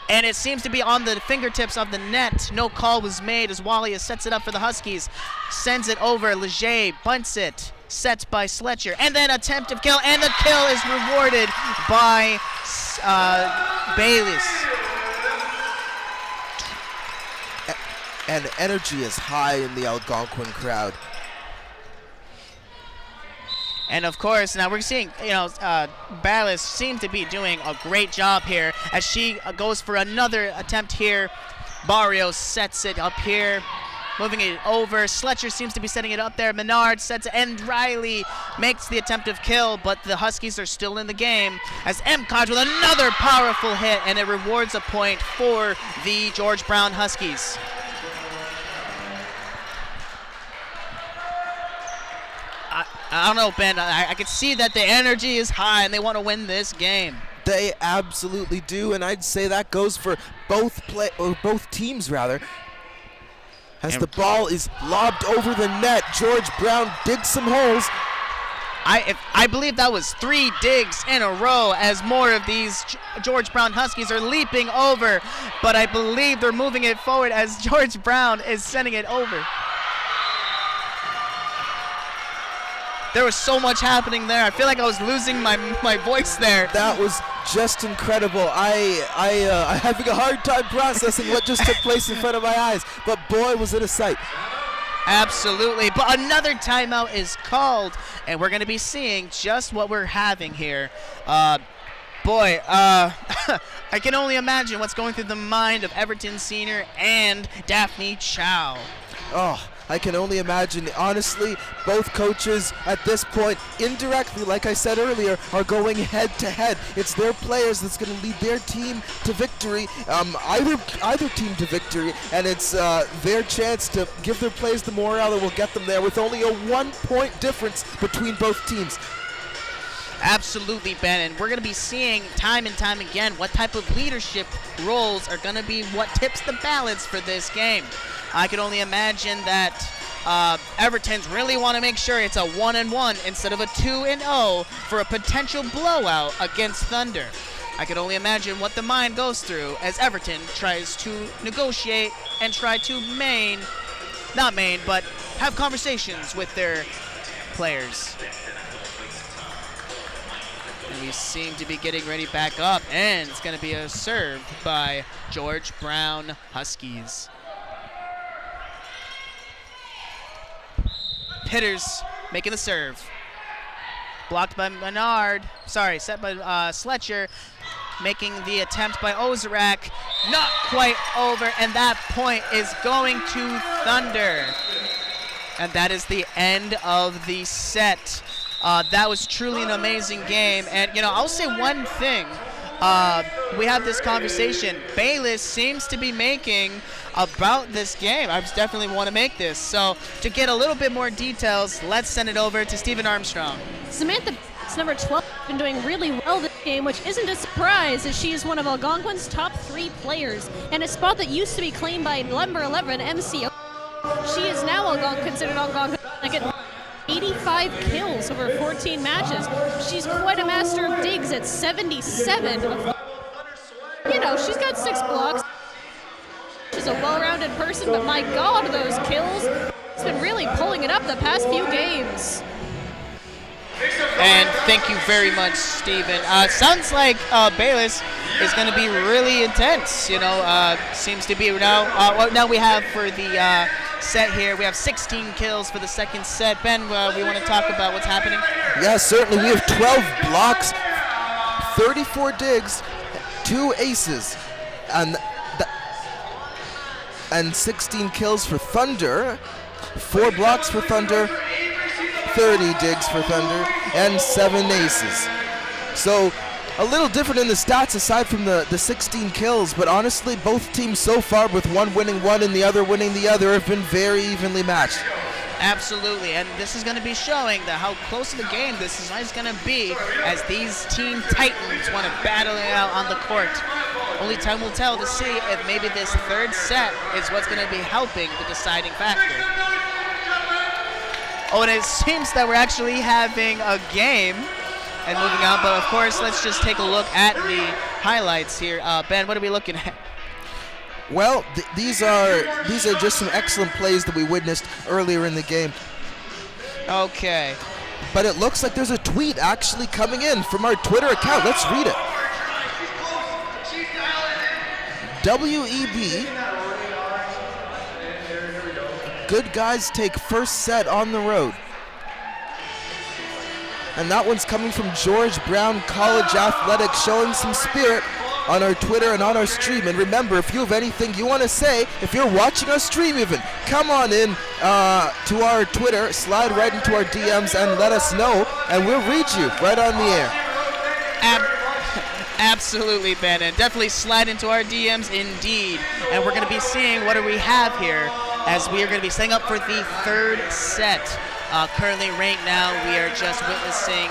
Speaker 2: And it seems to be on the fingertips of the net. No call was made as Walia sets it up for the Huskies. Sends it over. Leger bunts it. Sets by Fletcher. And then attempt of kill. And the kill is rewarded by Bayless.
Speaker 3: and energy is high in the Algonquin crowd.
Speaker 2: And of course, now we're seeing, Ballas seemed to be doing a great job here as she goes for another attempt here. Barrios sets it up here, moving it over. Sletcher seems to be setting it up there. Menard sets it, and Riley makes the attempt of kill, but the Huskies are still in the game as Mkaj with another powerful hit, and it rewards a point for the George Brown Huskies. I don't know, Ben. I can see that the energy is high and they want to win this game.
Speaker 3: They absolutely do, and I'd say that goes for both teams rather. As the ball is lobbed over the net, George Brown digs some holes.
Speaker 2: I believe that was 3 digs in a row as more of these George Brown Huskies are leaping over, but I believe they're moving it forward as George Brown is sending it over. There was so much happening there. I feel like I was losing my voice there.
Speaker 3: That was just incredible. I'm having a hard time processing what just took place in front of my eyes, but boy, was it a sight.
Speaker 2: Absolutely, but another timeout is called, and we're going to be seeing just what we're having here. I can only imagine what's going through the mind of Everton Senior and Daphne Chow.
Speaker 3: Oh, I can only imagine. Honestly, both coaches at this point, indirectly, like I said earlier, are going head-to-head. It's their players that's going to lead their team to victory, either team to victory, and it's their chance to give their players the morale that will get them there with only a 1-point difference between both teams.
Speaker 2: Absolutely, Ben, and we're going to be seeing time and time again what type of leadership roles are going to be what tips the balance for this game. I can only imagine that Everton's really want to make sure it's a 1-1 instead of a 2-0 for a potential blowout against Thunder. I can only imagine what the mind goes through as Everton tries to negotiate and try to have conversations with their players. And we seem to be getting ready back up, and it's going to be a serve by George Brown Huskies. Pitters making the serve. Blocked by set by Sletcher. Making the attempt by Ozarek. Not quite over, and that point is going to Thunder. And that is the end of the set. That was truly an amazing game. And, I'll say one thing. We have this conversation Ballas seems to be making about this game. I definitely want to make this. So to get a little bit more details, let's send it over to Stephen Armstrong.
Speaker 1: Samantha, number 12, has been doing really well this game, which isn't a surprise as she is one of Algonquin's top 3 players, and a spot that used to be claimed by number 11, MCO. She is now considered Algonquin second. 85 kills over 14 matches. She's quite a master of digs at 77. She's got 6 blocks. She's a well-rounded person, but my God, those kills. She's been really pulling it up the past few games.
Speaker 2: And thank you very much, Stephen. Sounds like Ballas is going to be really intense. Seems to be now we have for the set here. We have 16 kills for the second set. Ben, we want to talk about what's happening?
Speaker 3: Yeah, certainly. We have 12 blocks, 34 digs, 2 aces, and 16 kills for Thunder, 4 blocks for Thunder, 30 digs for Thunder, and 7 aces. So a little different in the stats aside from the 16 kills, but honestly both teams so far, with one winning one and the other winning the other, have been very evenly matched.
Speaker 2: Absolutely, and this is going to be showing how close of a game this is going to be as these team titans want to battle it out on the court. Only time will tell to see if maybe this third set is what's going to be helping the deciding factor. Oh, and it seems that we're actually having a game and moving on, but of course, let's just take a look at the highlights here. Ben, what are we looking at?
Speaker 3: Well, these are just some excellent plays that we witnessed earlier in the game.
Speaker 2: Okay.
Speaker 3: But it looks like there's a tweet actually coming in from our Twitter account. Let's read it. WEB good guys take first set on the road. And that one's coming from George Brown College Athletics, showing some spirit on our Twitter and on our stream. And remember, if you have anything you want to say, if you're watching our stream even, come on in to our Twitter, slide right into our DMs and let us know, and we'll read you right on the air.
Speaker 2: Absolutely, Ben, and definitely slide into our DMs indeed. And we're going to be seeing what do we have here, as we are going to be setting up for the third set. Currently, right now, we are just witnessing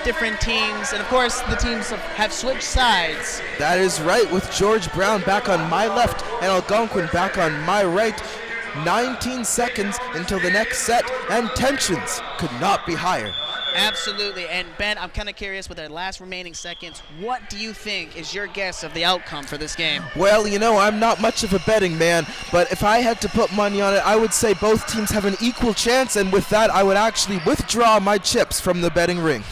Speaker 2: different teams, and of course, the teams have switched sides.
Speaker 3: That is right, with George Brown back on my left and Algonquin back on my right. 19 seconds until the next set, and tensions could not be higher.
Speaker 2: Absolutely, and Ben, I'm kind of curious with our last remaining seconds, what do you think is your guess of the outcome for this game?
Speaker 3: Well, you know, I'm not much of a betting man, but if I had to put money on it, I would say both teams have an equal chance, and with that, I would actually withdraw my chips from the betting ring.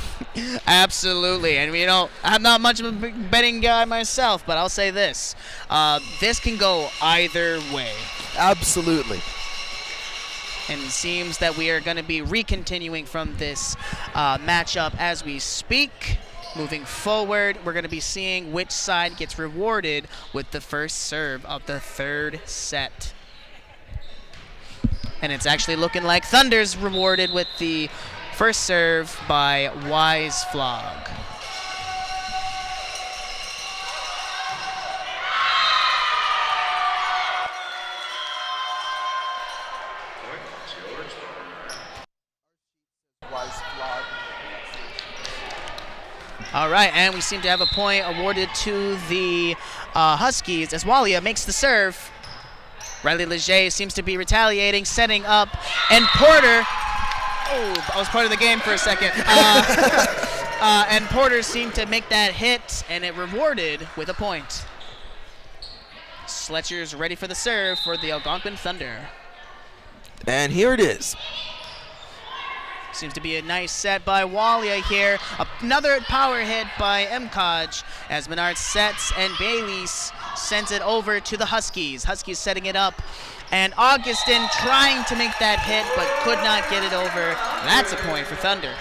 Speaker 2: Absolutely, and you know, I'm not much of a betting guy myself, but I'll say this. This can go either way.
Speaker 3: Absolutely.
Speaker 2: And it seems that we are going to be recontinuing from this matchup as we speak. Moving forward, we're going to be seeing which side gets rewarded with the first serve of the third set. And it's actually looking like Thunder's rewarded with the first serve by Wise Flog. All right, and we seem to have a point awarded to the Huskies as Walia makes the serve. Riley Leger seems to be retaliating, setting up, and Porter. Oh, I was part of the game for a second. And Porter seemed to make that hit, and it rewarded with a point. Sletcher's ready for the serve for the Algonquin Thunder.
Speaker 3: And here it is.
Speaker 2: Seems to be a nice set by Walia here. Another power hit by Mkaj as Menard sets and Bailey sends it over to the Huskies. Huskies setting it up. And Augustin trying to make that hit but could not get it over. That's a point for Thunder.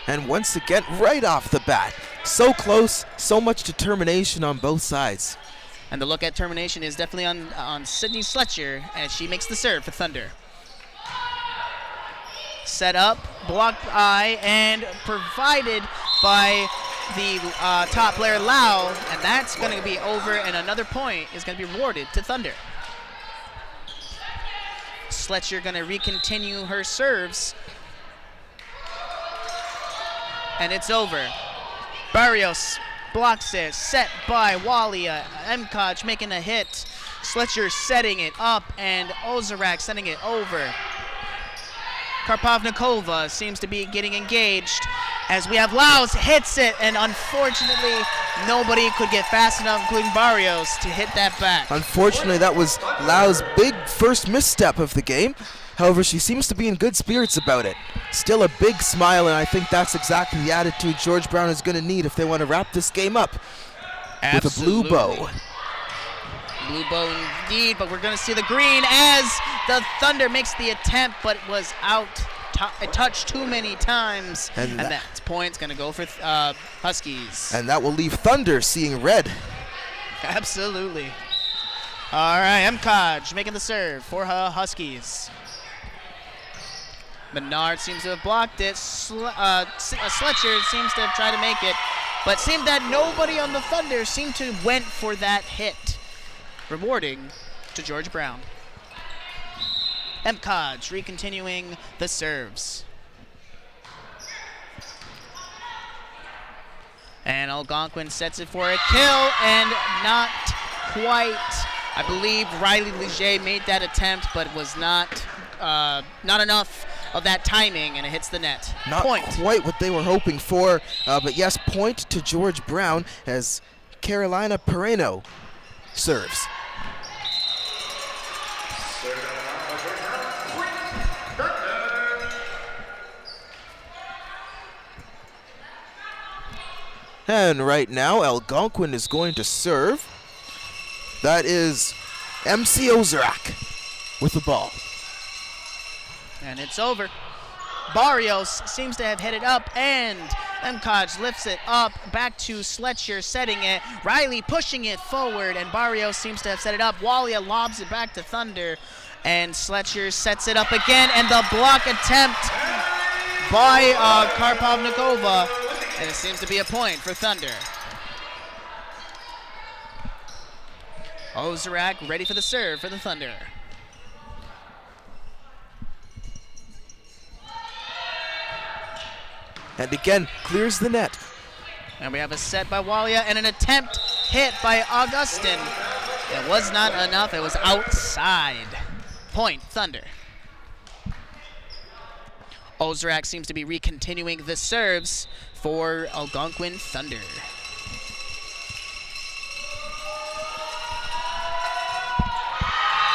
Speaker 3: And once again, right off the bat, so close, so much determination on both sides.
Speaker 2: And the look at termination is definitely on Sydney Sletcher as she makes the serve for Thunder. Set up, blocked by, and provided by the top player Lau, and that's going to be over, and another point is going to be rewarded to Thunder. Sletcher going to recontinue her serves, and it's over. Barrios blocks it, set by Walia. Mkaj making a hit. Sletcher setting it up, and Ozarak sending it over. Karpovnikova seems to be getting engaged as we have Laus hits it, and unfortunately nobody could get fast enough, including Barrios, to hit that back.
Speaker 3: Unfortunately, that was Lau's big first misstep of the game. However, she seems to be in good spirits about it. Still a big smile, and I think that's exactly the attitude George Brown is going to need if they want to wrap this game up.
Speaker 2: Absolutely.
Speaker 3: With a blue bow.
Speaker 2: Blue bow indeed, but we're going to see the green as the Thunder makes the attempt, but was out. It touched too many times, and that point's going to go for Huskies.
Speaker 3: And that will leave Thunder seeing red.
Speaker 2: Absolutely. All right, Mkaj making the serve for Huskies. Menard seems to have blocked it. Sletcher seems to have tried to make it, but seemed that nobody on the Thunder seemed to went for that hit. Rewarding to George Brown. Mkaj recontinuing the serves. And Algonquin sets it for a kill, and not quite. I believe Riley Leger made that attempt, but was not enough of that timing, and it hits the net.
Speaker 3: Not
Speaker 2: point.
Speaker 3: Quite what they were hoping for, but yes, point to George Brown as Carolina Pereno serves. And right now, Algonquin is going to serve. That is MC Ozarak with the ball.
Speaker 2: And it's over. Barrios seems to have hit it up, and Mkaj lifts it up back to Sletcher, setting it. Riley pushing it forward, and Barrios seems to have set it up. Walia lobs it back to Thunder, and Sletcher sets it up again, and the block attempt by Karpovnikova, and it seems to be a point for Thunder. Ozrak ready for the serve for the Thunder.
Speaker 3: And again, clears the net.
Speaker 2: And we have a set by Walia and an attempt hit by Augustin. It was not enough. It was outside. Point, Thunder. Ozrak seems to be recontinuing the serves for Algonquin Thunder.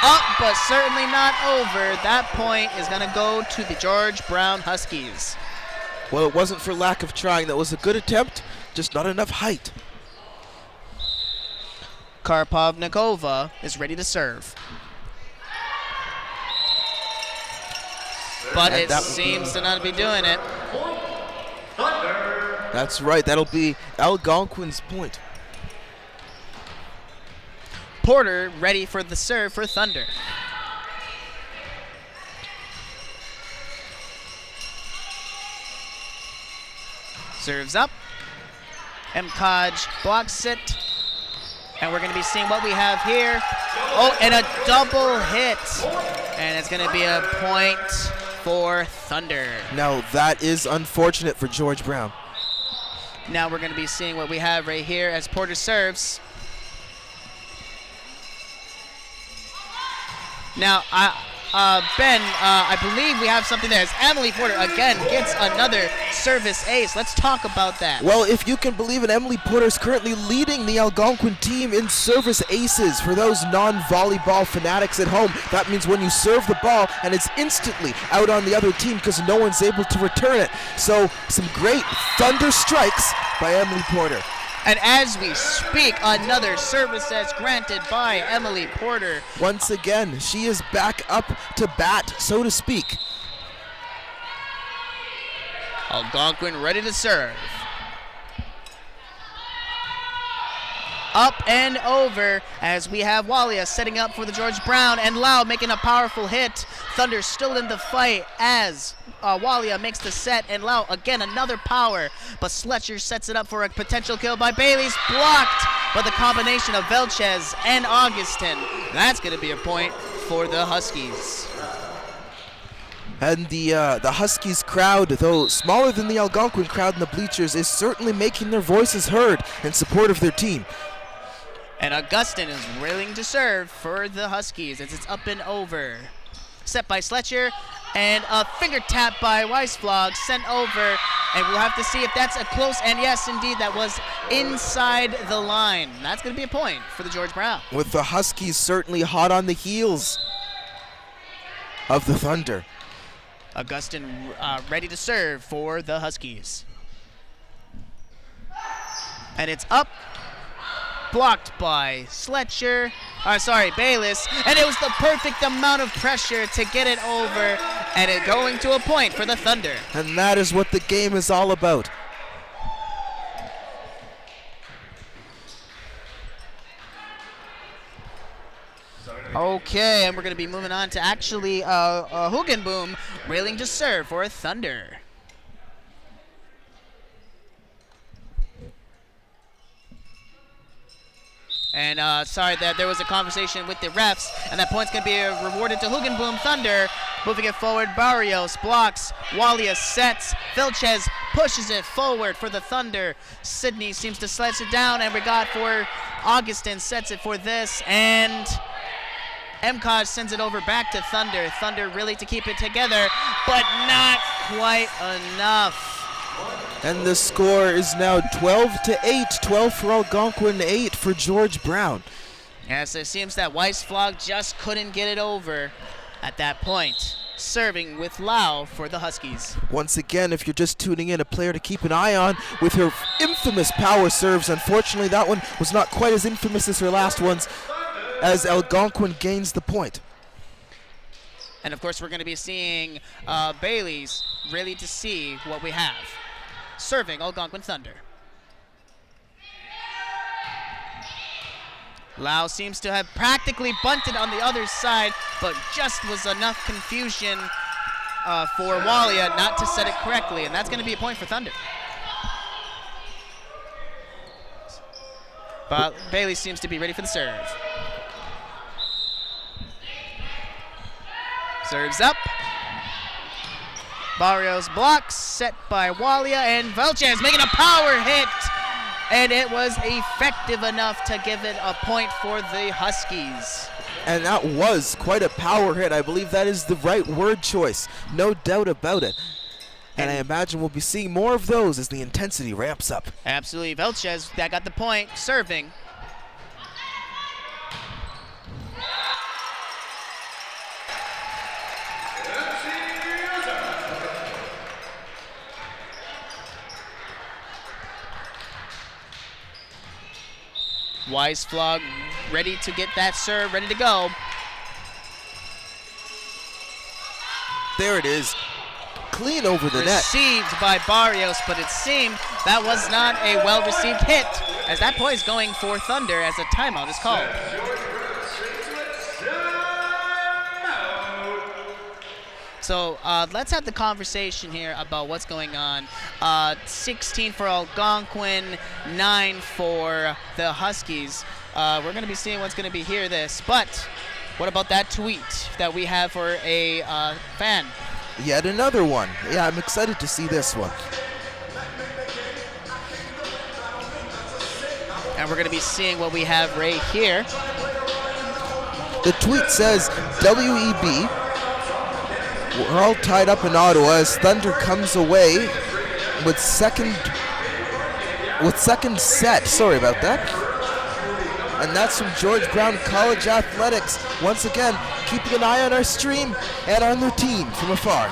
Speaker 2: Up, but certainly not over. That point is going to go to the George Brown Huskies.
Speaker 3: Well, it wasn't for lack of trying. That was a good attempt, just not enough height.
Speaker 2: Karpovnikova is ready to serve. But it seems to not be doing it.
Speaker 3: That's right. That'll be Algonquin's point.
Speaker 2: Porter ready for the serve for Thunder. Serves up. Mkaj blocks it. And we're going to be seeing what we have here. Oh, and a double hit. And it's going to be a point for Thunder.
Speaker 3: Now, that is unfortunate for George Brown.
Speaker 2: Now we're going to be seeing what we have right here as Porter serves. Now, Ben, I believe we have something there. As Emily Porter again gets another service ace. Let's talk about that.
Speaker 3: Well, if you can believe it, Emily Porter is currently leading the Algonquin team in service aces. For those non-volleyball fanatics at home, that means when you serve the ball and it's instantly out on the other team because no one's able to return it. So some great Thunder strikes by Emily Porter.
Speaker 2: And as we speak, another service that's granted by Emily Porter.
Speaker 3: Once again, she is back up to bat, so to speak.
Speaker 2: Algonquin ready to serve. Up and over as we have Walia setting up for the George Brown, and Lau making a powerful hit. Thunder still in the fight as Walia makes the set, and Lau again another power, but Sletcher sets it up for a potential kill by Bailey's blocked, but the combination of Velchez and Augustin, that's going to be a point for the Huskies.
Speaker 3: And the Huskies crowd, though smaller than the Algonquin crowd in the bleachers, is certainly making their voices heard in support of their team.
Speaker 2: And Augustin is willing to serve for the Huskies as it's up and over. Set by Sletcher, and a finger tap by Weisflog sent over, and we'll have to see if that's a close, and yes, indeed, that was inside the line. That's going to be a point for the George Brown.
Speaker 3: With the Huskies certainly hot on the heels of the Thunder.
Speaker 2: Augustin ready to serve for the Huskies. And it's up. Blocked by Sletcher, Bayless, and it was the perfect amount of pressure to get it over, and it going to a point for the Thunder.
Speaker 3: And that is what the game is all about.
Speaker 2: Okay, and we're going to be moving on to actually Hugenboom railing to serve for Thunder. And sorry that there was a conversation with the refs, and that point's going to be rewarded to Hugenboom Thunder. Moving it forward, Barrios blocks, Walia sets, Vilchez pushes it forward for the Thunder. Sydney seems to slice it down, and we got for Augustin sets it for this, and Mkaj sends it over back to Thunder. Thunder really to keep it together, but not quite enough.
Speaker 3: And the score is now 12-8, 12 for Algonquin, 8 for George Brown.
Speaker 2: Yes, it seems that Weisflog just couldn't get it over at that point. Serving with Lau for the Huskies.
Speaker 3: Once again, if you're just tuning in, a player to keep an eye on with her infamous power serves. Unfortunately, that one was not quite as infamous as her last ones, as Algonquin gains the point.
Speaker 2: And of course, we're going to be seeing Bailey's ready to see what we have. Serving Algonquin Thunder. Lau seems to have practically bunted on the other side, but just was enough confusion for Walia not to set it correctly, and that's going to be a point for Thunder. But Bailey seems to be ready for the serve. Serves up. Barrios blocks, set by Walia, and Velchez making a power hit. And it was effective enough to give it a point for the Huskies.
Speaker 3: And that was quite a power hit. I believe that is the right word choice. No doubt about it. And I imagine we'll be seeing more of those as the intensity ramps up.
Speaker 2: Absolutely. Velchez, that got the point, serving. Weisflog ready to get that serve, ready to go.
Speaker 3: There it is. Clean over the net.
Speaker 2: Received by Barrios, but it seemed that was not a well-received hit, as that point is going for Thunder as a timeout is called. So let's have the conversation here about what's going on. 16 for Algonquin, 9 for the Huskies. We're going to be seeing what's going to be here this. But what about that tweet that we have for a fan?
Speaker 3: Yet another one. Yeah, I'm excited to see this one.
Speaker 2: And we're going to be seeing what we have right here.
Speaker 3: The tweet says, WEB, we're all tied up in Ottawa as Thunder comes away with second set. Sorry about that. And that's from George Brown College Athletics. Once again, keeping an eye on our stream and on their team from afar.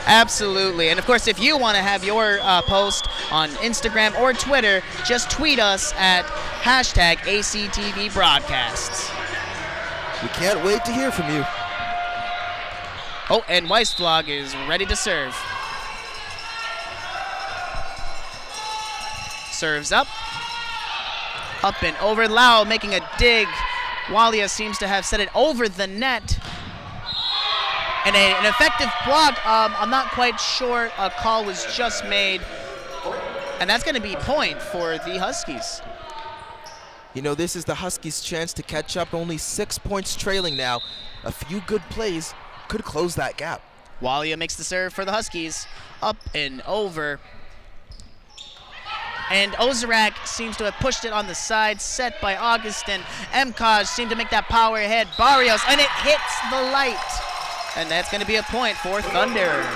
Speaker 2: Absolutely. And of course, if you want to have your post on Instagram or Twitter, just tweet us at #ACTV Broadcasts.
Speaker 3: We can't wait to hear from you.
Speaker 2: Oh, and Weisflog is ready to serve. Serves up. Up and over. Lau making a dig. Walia seems to have set it over the net. And an effective block. I'm not quite sure a call was just made. And that's going to be point for the Huskies.
Speaker 3: You know, this is the Huskies' chance to catch up, only 6 points trailing now. A few good plays could close that gap.
Speaker 2: Walia makes the serve for the Huskies. Up and over. And Ozarek seems to have pushed it on the side, set by Augustin. Mkaj seemed to make that power hit. Barrios, and it hits the light. And that's going to be a point for Thunder.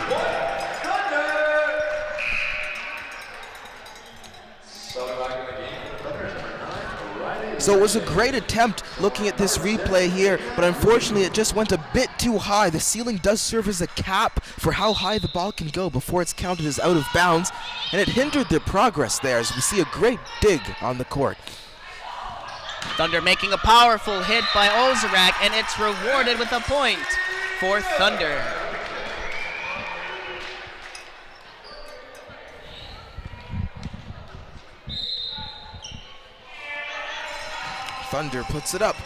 Speaker 3: So it was a great attempt looking at this replay here, but unfortunately it just went a bit too high. The ceiling does serve as a cap for how high the ball can go before it's counted as out of bounds, and it hindered their progress there as we see a great dig on the court.
Speaker 2: Thunder making a powerful hit by Ozarek, and it's rewarded with a point for Thunder.
Speaker 3: Thunder puts it up.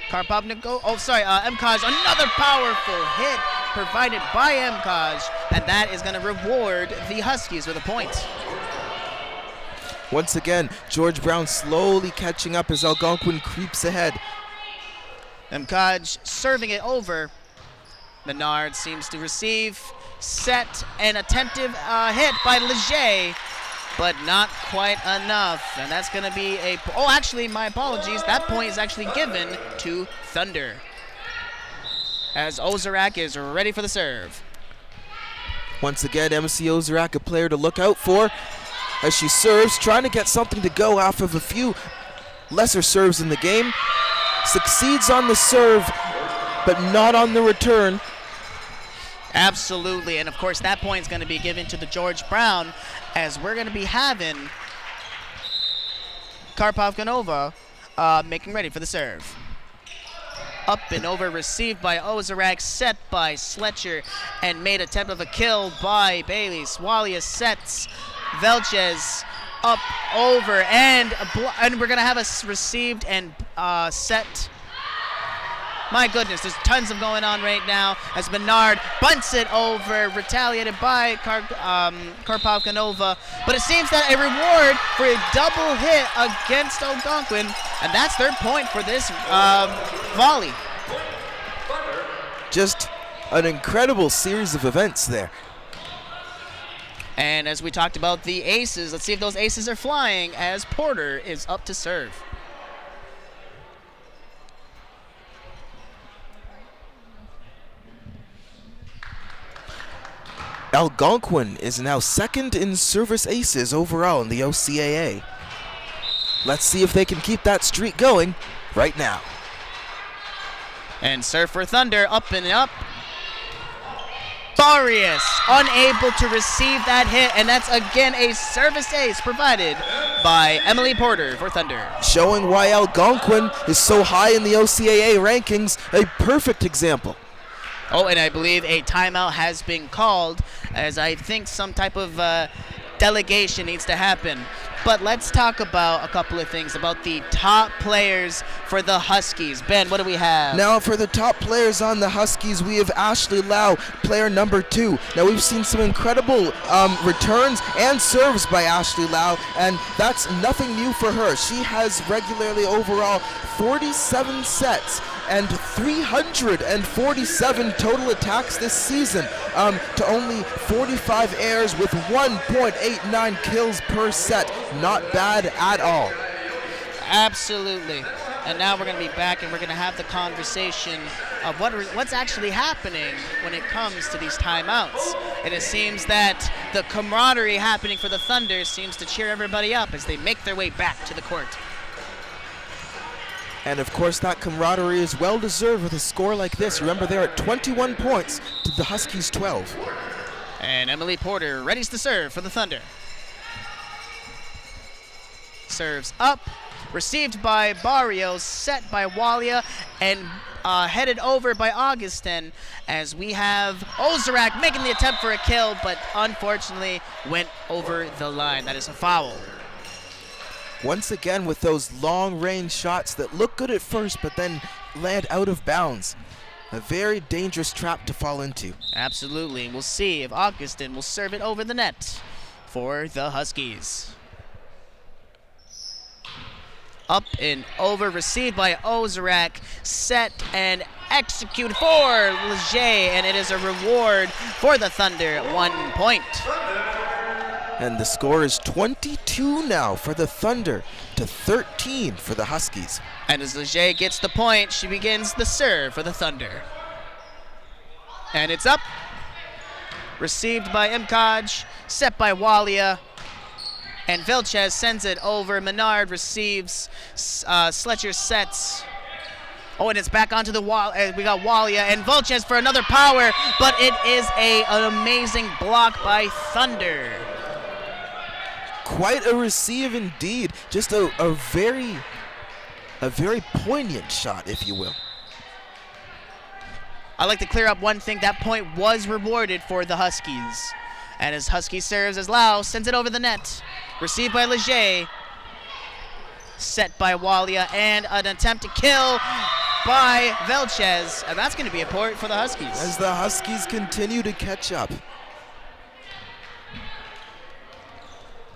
Speaker 2: Karpovnikov, Mkaj, another powerful hit provided by Mkaj, and that is going to reward the Huskies with a point.
Speaker 3: Once again, George Brown slowly catching up as Algonquin creeps ahead.
Speaker 2: Mkaj serving it over. Menard seems to receive, set, an attentive hit by Leger, but not quite enough. And that's going to be a... Oh, actually, my apologies. That point is actually given to Thunder, as Ozarek is ready for the serve.
Speaker 3: Once again, MC Ozarek, a player to look out for as she serves, trying to get something to go off of a few lesser serves in the game. Succeeds on the serve, but not on the return.
Speaker 2: Absolutely, and of course that point is going to be given to the George Brown, as we're going to be having Karpovkanova making ready for the serve. Up and over, received by Ozark, set by Sletcher, and made attempt of a kill by Bailey. Walia sets Velchez up over, and we're gonna have a received and set. My goodness, there's tons of going on right now as Menard bunts it over, retaliated by Karpovkanova. But it seems that a reward for a double hit against Algonquin, and that's their point for this volley.
Speaker 3: Just an incredible series of events there.
Speaker 2: And as we talked about the aces, let's see if those aces are flying as Porter is up to serve.
Speaker 3: Algonquin is now second in service aces overall in the OCAA. Let's see if they can keep that streak going right now.
Speaker 2: And serve for Thunder, up and up. Barrios unable to receive that hit, and that's again a service ace provided by Emily Porter for Thunder.
Speaker 3: Showing why Algonquin is so high in the OCAA rankings, a perfect example.
Speaker 2: Oh, and I believe a timeout has been called, as I think some type of delegation needs to happen. But let's talk about a couple of things about the top players for the Huskies. Ben, what do we have?
Speaker 3: Now for the top players on the Huskies, we have Ashley Lau, player number 2. Now we've seen some incredible returns and serves by Ashley Lau, and that's nothing new for her. She has regularly overall 47 sets and 347 total attacks this season, to only 45 errors with 1.89 kills per set. Not bad at all.
Speaker 2: Absolutely. And now we're going to be back and we're going to have the conversation of what's actually happening when it comes to these timeouts. And it seems that the camaraderie happening for the Thunder seems to cheer everybody up as they make their way back to the court.
Speaker 3: And of course that camaraderie is well deserved with a score like this. Remember, they're at 21 points to the Huskies 12.
Speaker 2: And Emily Porter readies to serve for the Thunder. Serves up, received by Barrios, set by Walia, and headed over by Augustin, as we have Ozark making the attempt for a kill, but unfortunately went over the line. That is a foul.
Speaker 3: Once again with those long-range shots that look good at first but then land out of bounds. A very dangerous trap to fall into.
Speaker 2: Absolutely. We'll see if Augustin will serve it over the net for the Huskies. Up and over, received by Ozark, set and execute for Leger, and it is a reward for the Thunder at 1 point.
Speaker 3: And the score is 22 now for the Thunder to 13 for the Huskies.
Speaker 2: And as Leger gets the point, she begins the serve for the Thunder. And it's up. Received by Imkaj, set by Walia. And Vilches sends it over. Menard receives. Sletcher sets. Oh, and it's back onto the wall. We got Walia and Vilches for another power, but it is an amazing block by Thunder.
Speaker 3: Quite a receive indeed. Just a very poignant shot, if you will.
Speaker 2: I'd like to clear up one thing. That point was rewarded for the Huskies. And as Husky serves, as Lau sends it over the net. Received by Leger. Set by Walia, and an attempt to kill by Vilches. And that's going to be a point for the Huskies.
Speaker 3: As the Huskies continue to catch up.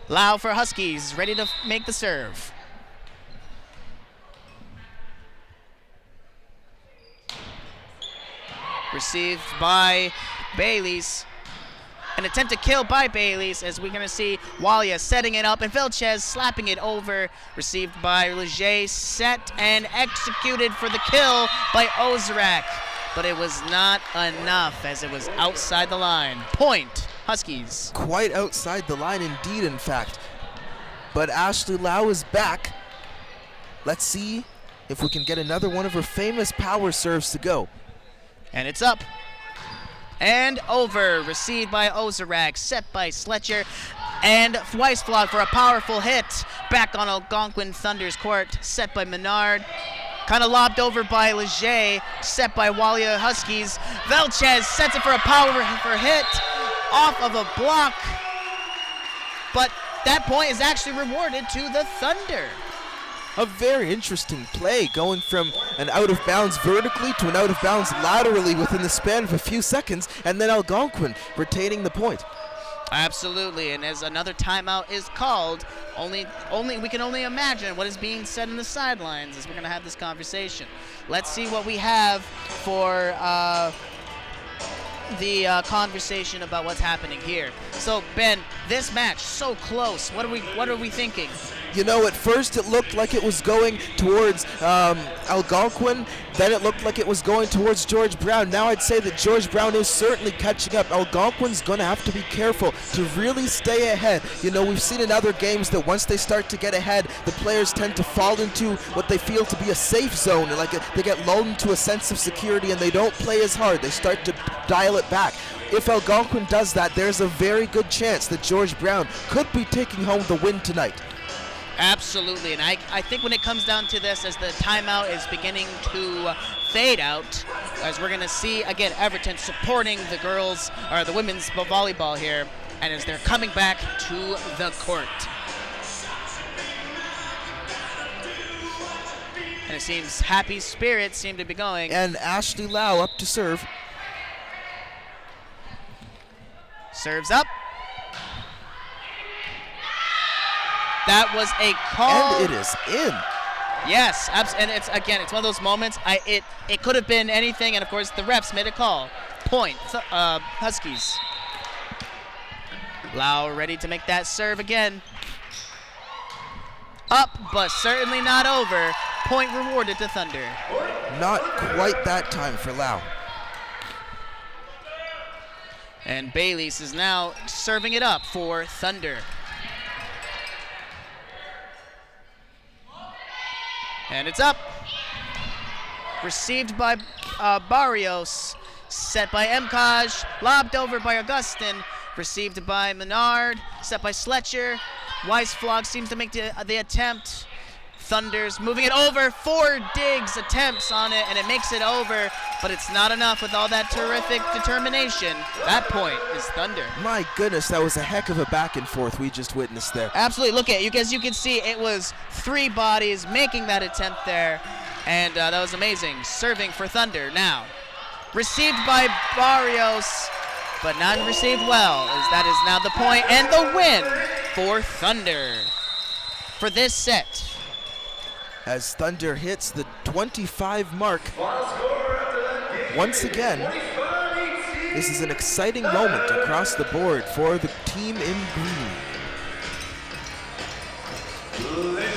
Speaker 2: Lau for Huskies, ready to make the serve. Received by Bayliss. An attempt to kill by Bayliss, as we're going to see Walia setting it up and Vilches slapping it over. Received by Leger, set and executed for the kill by Ozark. But it was not enough, as it was outside the line. Point, Huskies.
Speaker 3: Quite outside the line indeed, in fact. But Ashley Lau is back. Let's see if we can get another one of her famous power serves to go.
Speaker 2: And it's up. And over, received by Ozark, set by Sletcher, and Weisflog for a powerful hit. Back on Algonquin Thunder's court, set by Menard. Kind of lobbed over by Leger, set by Walia Huskies. Velchez sets it for a power for hit off of a block. But that point is actually rewarded to the Thunder.
Speaker 3: A very interesting play, going from an out of bounds vertically to an out of bounds laterally within the span of a few seconds, and then Algonquin retaining the point.
Speaker 2: Absolutely, and as another timeout is called, we can only imagine what is being said in the sidelines as we're going to have this conversation. Let's see what we have for the conversation about what's happening here. So Ben, this match so close. What are we thinking?
Speaker 3: You know, at first it looked like it was going towards Algonquin, then it looked like it was going towards George Brown. Now I'd say that George Brown is certainly catching up. Algonquin's going to have to be careful to really stay ahead. You know, we've seen in other games that once they start to get ahead, the players tend to fall into what they feel to be a safe zone. Like they get lulled into a sense of security and they don't play as hard. They start to dial it back. If Algonquin does that, there's a very good chance that George Brown could be taking home the win tonight.
Speaker 2: Absolutely, and I think when it comes down to this, as the timeout is beginning to fade out, as we're going to see, again, Everton supporting the girls, or the women's volleyball here, and as they're coming back to the court. And it seems happy spirits seem to be going.
Speaker 3: And Ashley Lau up to serve.
Speaker 2: Serves up. That was a call.
Speaker 3: And it is in.
Speaker 2: Yes, and it's one of those moments. It could have been anything, and of course the refs made a call. Point, Huskies. Lau ready to make that serve again. Up, but certainly not over. Point rewarded to Thunder.
Speaker 3: Not quite that time for Lau.
Speaker 2: And Bayliss is now serving it up for Thunder. And it's up. Received by Barrios. Set by Mkaj. Lobbed over by Augustin. Received by Menard. Set by Sletcher. Weisflog seems to make the attempt. Thunder's moving it over. 4 digs attempts on it, and it makes it over. But it's not enough with all that terrific determination. That point is Thunder.
Speaker 3: My goodness, that was a heck of a back and forth we just witnessed there.
Speaker 2: Absolutely. Look at you, as you can see, it was 3 bodies making that attempt there, and that was amazing. Serving for Thunder now. Received by Barrios, but not received well, as that is now the point and the win for Thunder for this set.
Speaker 3: As Thunder hits the 25 mark. Once again, this is an exciting moment across the board for the team in green.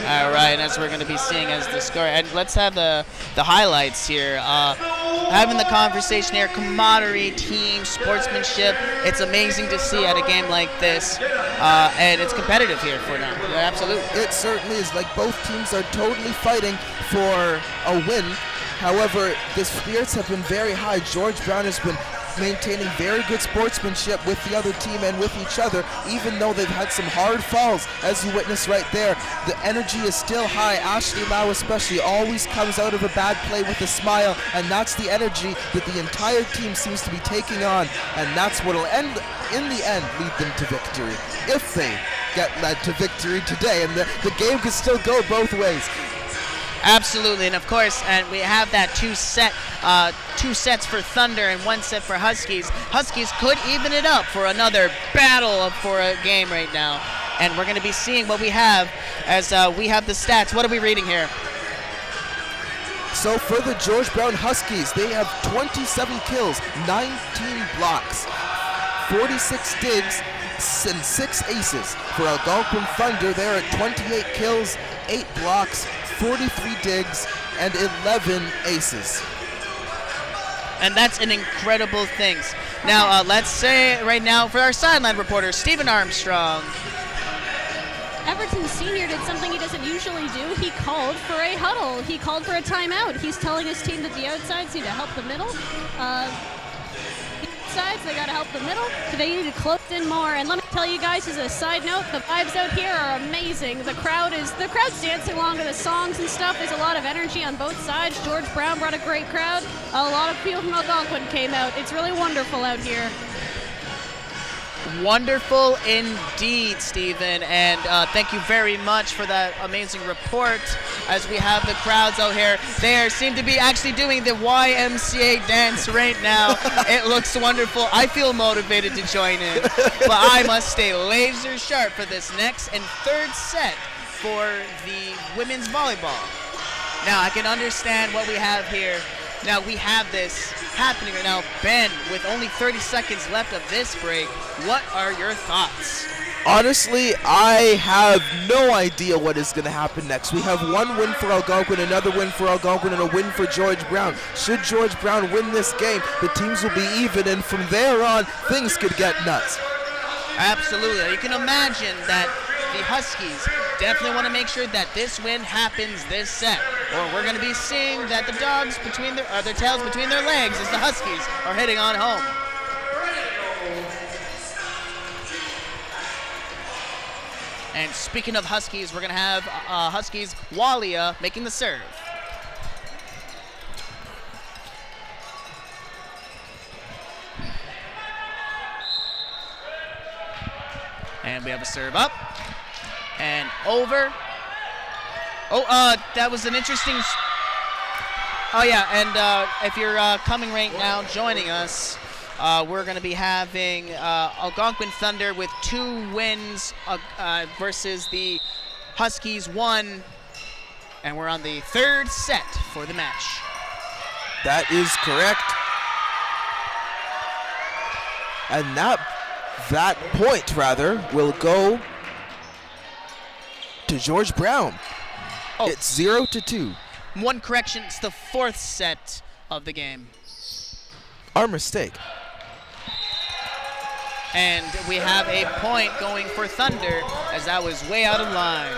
Speaker 2: All right, and as we're going to be seeing as the score, and let's have the highlights here. Having the conversation here, camaraderie, team, sportsmanship. It's amazing to see at a game like this, and it's competitive here for now. Yeah, absolutely.
Speaker 3: It certainly is. Like, both teams are totally fighting for a win. However, the spirits have been very high. George Brown has been maintaining very good sportsmanship with the other team and with each other, even though they've had some hard falls, as you witness right there. The energy is still high. Ashley Lau especially always comes out of a bad play with a smile, and that's the energy that the entire team seems to be taking on, and that's what will end, in the end, lead them to victory, if they get led to victory today, and the game could still go both ways.
Speaker 2: Absolutely, and of course, and we have that two sets for Thunder and 1 set for Huskies. Huskies could even it up for another battle for a game right now, and we're going to be seeing what we have as we have the stats. What are we reading here?
Speaker 3: So for the George Brown Huskies, they have 27 kills, 19 blocks, 46 digs, and 6 aces. For Algonquin Thunder, they're at 28 kills, 8 blocks, 43 digs, and 11 aces.
Speaker 2: And that's an incredible thing. Now, let's say right now for our sideline reporter, Stephen Armstrong.
Speaker 1: Everton Sr. did something he doesn't usually do. He called for a huddle. He called for a timeout. He's telling his team that the outsides need to help the middle. The sides, they got to help the middle. They need to close in more. And let me tell you guys as a side note, the vibes out here are amazing. The crowd's dancing along to the songs and stuff. There's a lot of energy on both sides. George Brown brought a great crowd. A lot of people from Algonquin came out. It's really wonderful out here.
Speaker 2: Wonderful indeed, Stephen, and thank you very much for that amazing report. As we have the crowds out here, they seem to be actually doing the YMCA dance right now. It looks wonderful. I feel motivated to join in, but I must stay laser sharp for this next and third set for the women's volleyball. Now, I can understand what we have here. Now, we have this happening right now. Ben, with only 30 seconds left of this break, what are your thoughts?
Speaker 3: Honestly, I have no idea what is going to happen next. We have one win for Algonquin, another win for Algonquin, and a win for George Brown. Should George Brown win this game, the teams will be even, and from there on, things could get nuts.
Speaker 2: Absolutely. You can imagine that the Huskies definitely want to make sure that this win happens this set, or we're going to be seeing that the dogs between their tails between their legs as the Huskies are heading on home. And speaking of Huskies, we're going to have Huskies Walia making the serve. And we have a serve up and over. Oh, that was an interesting. Oh yeah, and if you're coming right now, joining us, we're going to be having Algonquin Thunder with 2 wins versus the Huskies 1, and we're on the third set for the match.
Speaker 3: That is correct. And that point, rather, will go to George Brown.
Speaker 2: Oh.
Speaker 3: It's 0-2.
Speaker 2: One correction, it's the fourth set of the game.
Speaker 3: Our mistake.
Speaker 2: And we have a point going for Thunder, as that was way out of line.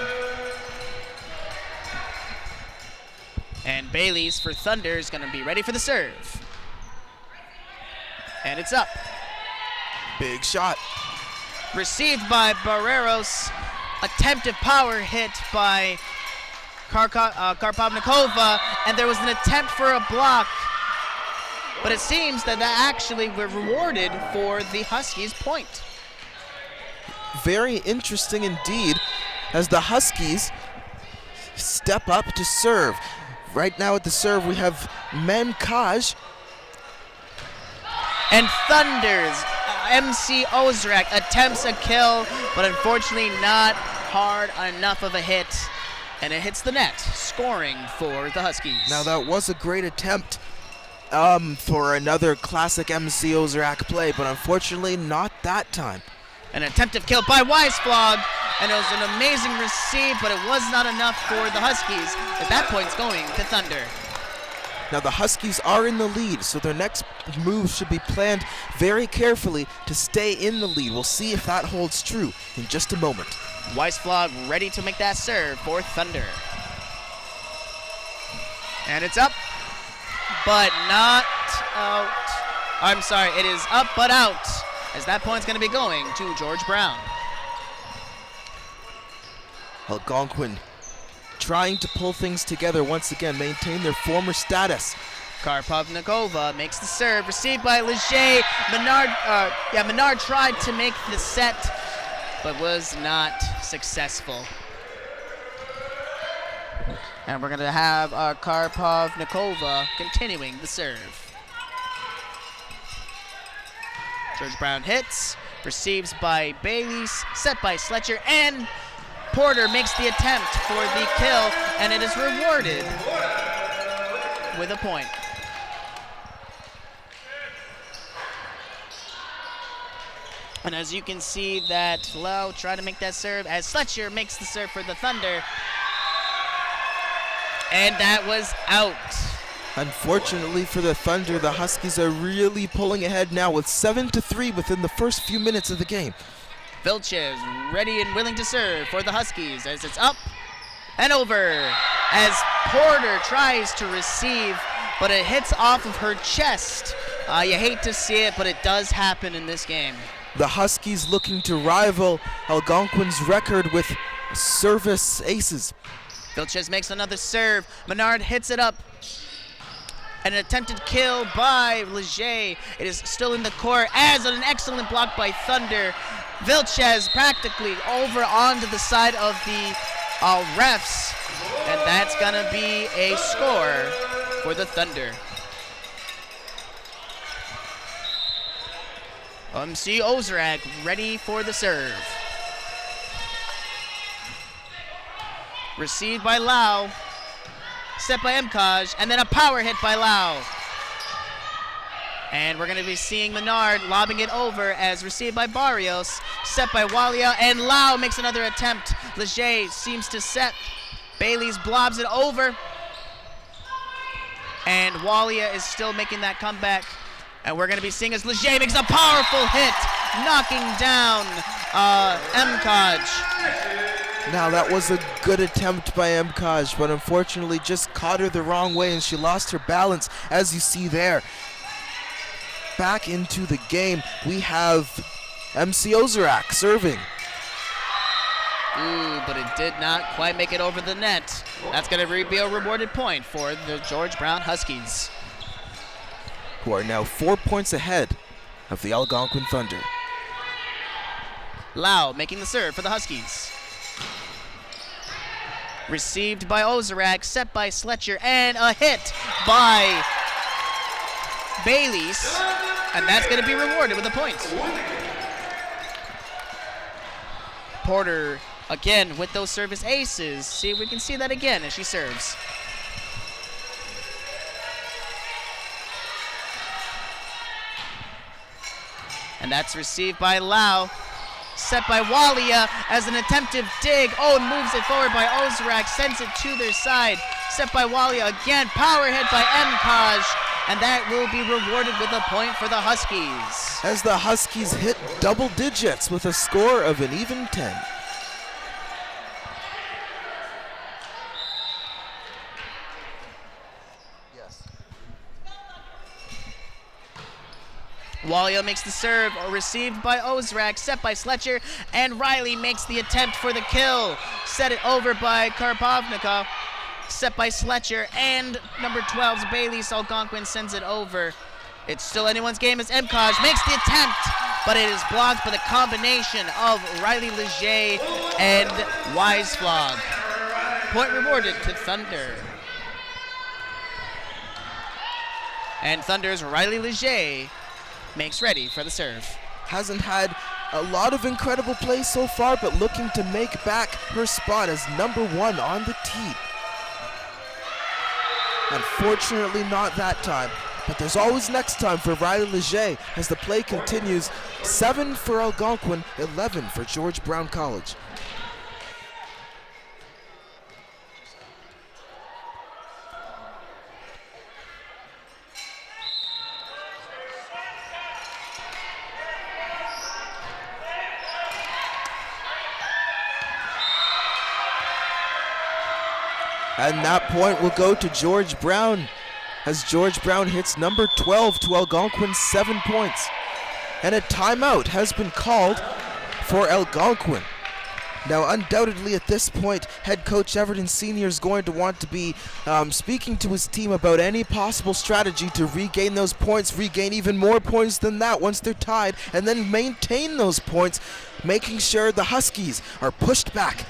Speaker 2: And Bailey's for Thunder is going to be ready for the serve. And it's up.
Speaker 3: Big shot.
Speaker 2: Received by Barreros. Attempted power hit by Karpovnikova, and there was an attempt for a block. But it seems that actually were rewarded for the Huskies' point.
Speaker 3: Very interesting indeed, as the Huskies step up to serve. Right now at the serve we have Memkaj.
Speaker 2: And Thunder's MC Ozrak attempts a kill, but unfortunately not hard enough of a hit. And it hits the net, scoring for the Huskies.
Speaker 3: Now that was a great attempt for another classic MC Ozrak play, but unfortunately not that time.
Speaker 2: An attempted kill by Weisflog, and it was an amazing receive, but it was not enough for the Huskies. At that point, it's going to Thunder.
Speaker 3: Now the Huskies are in the lead, so their next move should be planned very carefully to stay in the lead. We'll see if that holds true in just a moment.
Speaker 2: Weisflog ready to make that serve for Thunder. And it's up, but not out. I'm sorry, it is up but out, as that point's going to be going to George Brown.
Speaker 3: Algonquin trying to pull things together once again, maintain their former status.
Speaker 2: Karpovnikova makes the serve, received by Leger. Menard tried to make the set, but was not successful. And we're going to have Karpovnikova continuing the serve. George Brown hits, receives by Bailey, set by Sletcher, and Porter makes the attempt for the kill, and it is rewarded with a point. And as you can see that Lowe tried to make that serve as Sletcher makes the serve for the Thunder. And that was out.
Speaker 3: Unfortunately for the Thunder, the Huskies are really pulling ahead now with 7-3 within the first few minutes of the game.
Speaker 2: Vilches ready and willing to serve for the Huskies as it's up and over. As Porter tries to receive, but it hits off of her chest. You hate to see it, but it does happen in this game.
Speaker 3: The Huskies looking to rival Algonquin's record with service aces.
Speaker 2: Vilches makes another serve. Menard hits it up. An attempted kill by Leger. It is still in the court as an excellent block by Thunder. Vilches practically over onto the side of the refs. And that's going to be a score for the Thunder. MC Ozrak ready for the serve. Received by Lau. Set by Mkaj, and then a power hit by Lau. And we're going to be seeing Menard lobbing it over as received by Barrios. Set by Walia, and Lau makes another attempt. Leger seems to set. Bailey's blobs it over. And Walia is still making that comeback. And we're going to be seeing as Leger makes a powerful hit, knocking down Mkaj.
Speaker 3: Now that was a good attempt by Mkaj, but unfortunately just caught her the wrong way and she lost her balance, as you see there. Back into the game, we have MC Ozrak serving.
Speaker 2: Ooh, but it did not quite make it over the net. That's going to be a rewarded point for the George Brown Huskies,
Speaker 3: who are now 4 points ahead of the Algonquin Thunder.
Speaker 2: Lau making the serve for the Huskies. Received by Ozrak, set by Sletcher, and a hit by Bayliss, and that's going to be rewarded with a point. Porter again with those service aces. See if we can see that again as she serves. And that's received by Lau. Set by Walia as an attempted dig. Oh, and moves it forward by Ozrak, sends it to their side. Set by Walia again, power hit by Mkaj, and that will be rewarded with a point for the Huskies.
Speaker 3: As the Huskies hit double digits with a score of an even 10.
Speaker 2: Walia makes the serve, received by Ozrak, set by Sletcher, and Riley makes the attempt for the kill. Set it over by Karpovnikov, set by Sletcher, and number 12's Bayliss Algonquin sends it over. It's still anyone's game as Mkaj makes the attempt, but it is blocked by the combination of Riley Leger and Weisflog. Point rewarded to Thunder. And Thunder's Riley Leger makes ready for the serve.
Speaker 3: Hasn't had a lot of incredible plays so far, but looking to make back her spot as number 1 on the tee. Unfortunately not that time, but there's always next time for Riley Leger as the play continues. 7 for Algonquin, 11 for George Brown College. And that point will go to George Brown as George Brown hits number 12 to Algonquin's 7 points. And a timeout has been called for Algonquin. Now, undoubtedly at this point, head coach Everton Sr. is going to want to be speaking to his team about any possible strategy to regain those points, regain even more points than that once they're tied, and then maintain those points, making sure the Huskies are pushed back.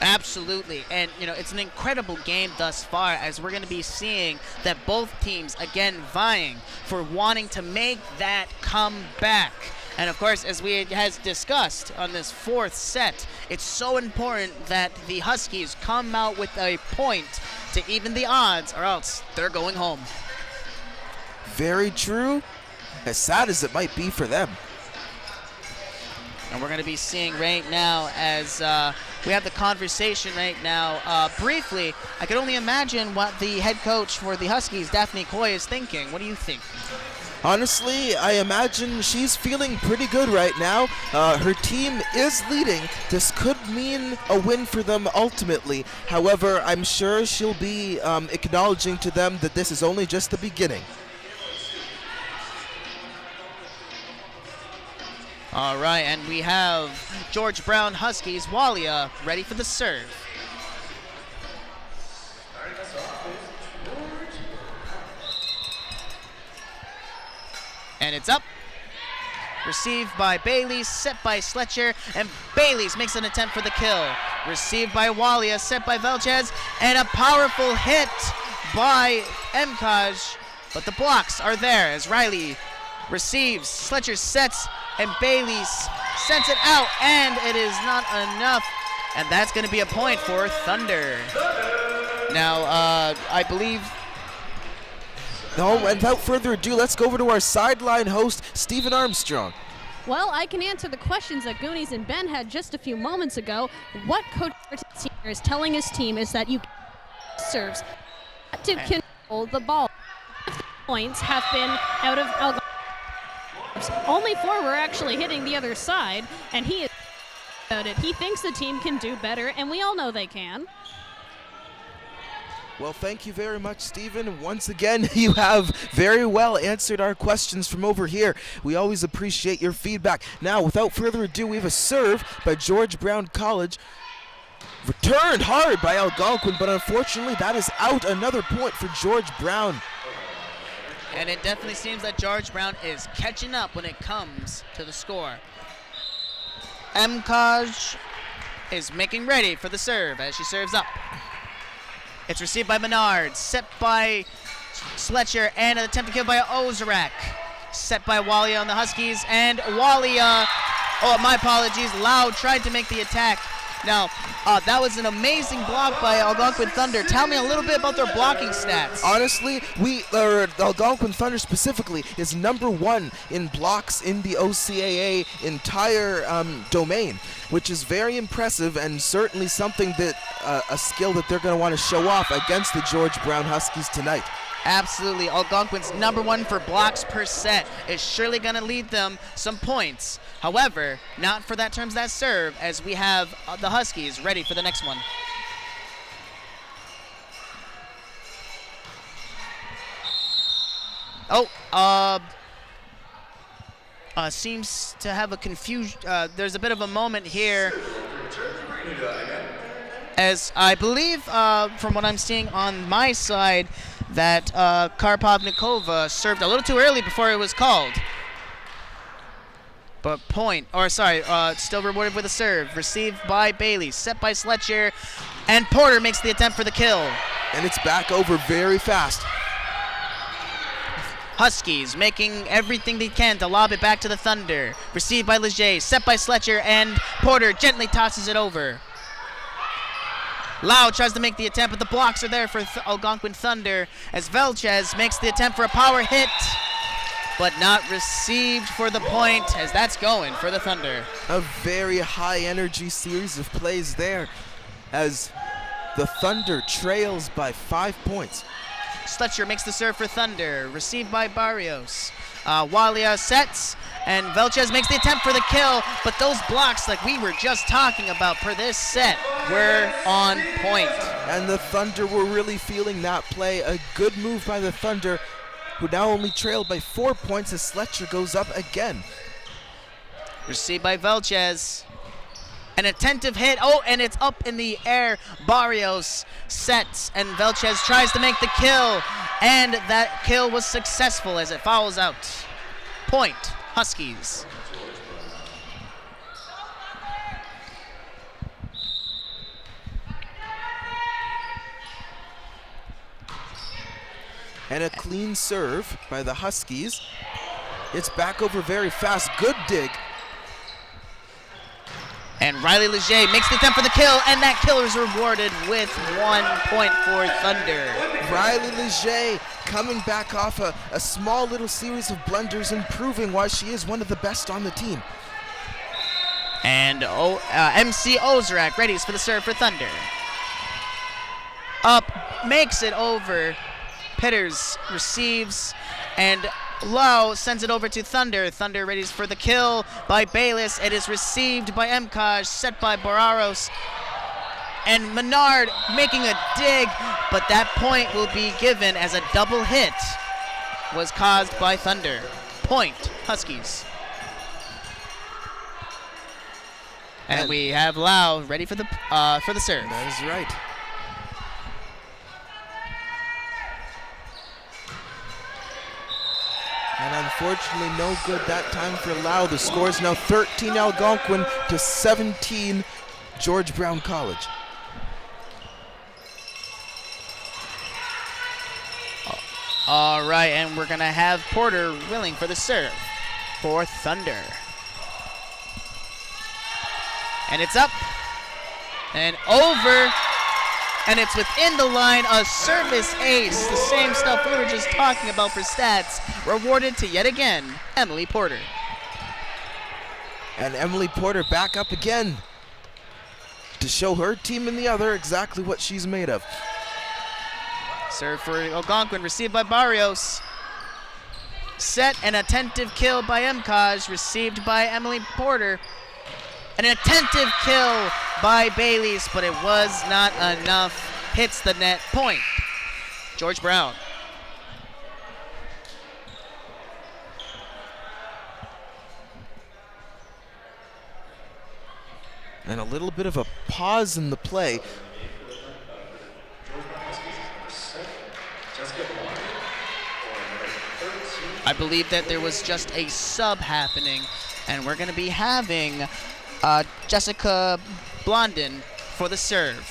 Speaker 2: Absolutely, and it's an incredible game thus far as we're going to be seeing that both teams again vying for wanting to make that comeback. And of course, as we has discussed on this 4th set, it's so important that the Huskies come out with a point to even the odds, or else they're going home.
Speaker 3: Very true, as sad as it might be for them.
Speaker 2: And we're going to be seeing right now as we have the conversation right now. Briefly, I can only imagine what the head coach for the Huskies, Daphne Coy, is thinking. What do you think?
Speaker 3: Honestly, I imagine she's feeling pretty good right now. Her team is leading. This could mean a win for them ultimately. However, I'm sure she'll be acknowledging to them that this is only just the beginning.
Speaker 2: All right, and we have George Brown Huskies, Walia, ready for the serve. And it's up. Received by Bailey, set by Sletcher, and Bailey's makes an attempt for the kill. Received by Walia, set by Velchez, and a powerful hit by Mkaj, but the blocks are there as Riley receives, Sletcher sets, and Bailey sends it out, and it is not enough, and that's going to be a point for Thunder. Now, I believe...
Speaker 3: No, and without further ado, let's go over to our sideline host, Stephen Armstrong.
Speaker 1: Well, I can answer the questions that Goonies and Ben had just a few moments ago. What Coach Senior is telling his team is that you serves to control the ball. Points have been out of Algonquin. Only 4 were actually hitting the other side, and he is about it. He thinks the team can do better, and we all know they can.
Speaker 3: Well, thank you very much, Stephen. Once again, you have very well answered our questions from over here. We always appreciate your feedback. Now, without further ado, we have a serve by George Brown College. Returned hard by Algonquin, but unfortunately, that is out. Another point for George Brown.
Speaker 2: And it definitely seems that George Brown is catching up when it comes to the score. Mkaj is making ready for the serve as she serves up. It's received by Menard, set by Sletcher, and an attempt to kill by Ozarek. Set by Walia on the Huskies, and Walia, oh, my apologies, Lau tried to make the attack. Now, that was an amazing block by Algonquin Thunder. Tell me a little bit about their blocking stats.
Speaker 3: Honestly, Algonquin Thunder specifically is #1 in blocks in the OCAA entire domain, which is very impressive and certainly something that a skill that they're going to want to show off against the George Brown Huskies tonight.
Speaker 2: Absolutely. Algonquin's #1 for blocks per set is surely going to lead them some points. However, not for that terms that serve, as we have the Huskies ready for the next one. Seems to have a confusion. There's a bit of a moment here, as I believe, from what I'm seeing on my side, that Karpovnikova served a little too early before it was called. But still rewarded with a serve. Received by Bailey, set by Sletcher, and Porter makes the attempt for the kill.
Speaker 3: And it's back over very fast.
Speaker 2: Huskies making everything they can to lob it back to the Thunder. Received by Leger, set by Sletcher, and Porter gently tosses it over. Lau tries to make the attempt, but the blocks are there for Algonquin Thunder as Velchez makes the attempt for a power hit, but not received for the point, as that's going for the Thunder.
Speaker 3: A very high energy series of plays there as the Thunder trails by 5 points.
Speaker 2: Sletcher makes the serve for Thunder, received by Barrios. Walia sets, and Velchez makes the attempt for the kill, but those blocks, like we were just talking about per this set, were on point.
Speaker 3: And the Thunder were really feeling that play. A good move by the Thunder, who now only trailed by 4 points as Sletcher goes up again.
Speaker 2: Received by Velchez. An attentive hit, and it's up in the air. Barrios sets, and Velchez tries to make the kill, and that kill was successful as it fouls out. Point, Huskies.
Speaker 3: And a clean serve by the Huskies. It's back over very fast. Good dig.
Speaker 2: And Riley Leger makes the attempt for the kill, and that kill is rewarded with 1 point for Thunder.
Speaker 3: Riley Leger coming back off a small little series of blunders and proving why she is one of the best on the team.
Speaker 2: And MC Ozarek ready for the serve for Thunder. Up, makes it over. Pitters receives, and Lau sends it over to Thunder. Thunder ready for the kill by Bayless. It is received by Mkaj, set by Barraros. And Menard making a dig, but that point will be given as a double hit was caused by Thunder. Point, Huskies. And we have Lau ready for the serve.
Speaker 3: That is right. And unfortunately, no good that time for Lau. The score is now 13 Algonquin to 17 George Brown College.
Speaker 2: All right, and we're going to have Porter willing for the serve for Thunder. And it's up and over, and it's within the line, a service ace. The same stuff we were just talking about for stats, rewarded to yet again, Emily Porter.
Speaker 3: And Emily Porter back up again to show her team and the other exactly what she's made of.
Speaker 2: Serve for Algonquin, received by Barrios. Set and attentive kill by Mkaj, received by Emily Porter. An attentive kill by Bayliss, but it was not enough. Hits the net, point. George Brown.
Speaker 3: And a little bit of a pause in the play.
Speaker 2: I believe that there was just a sub happening, and we're going to be having Jessica Blondin for the serve.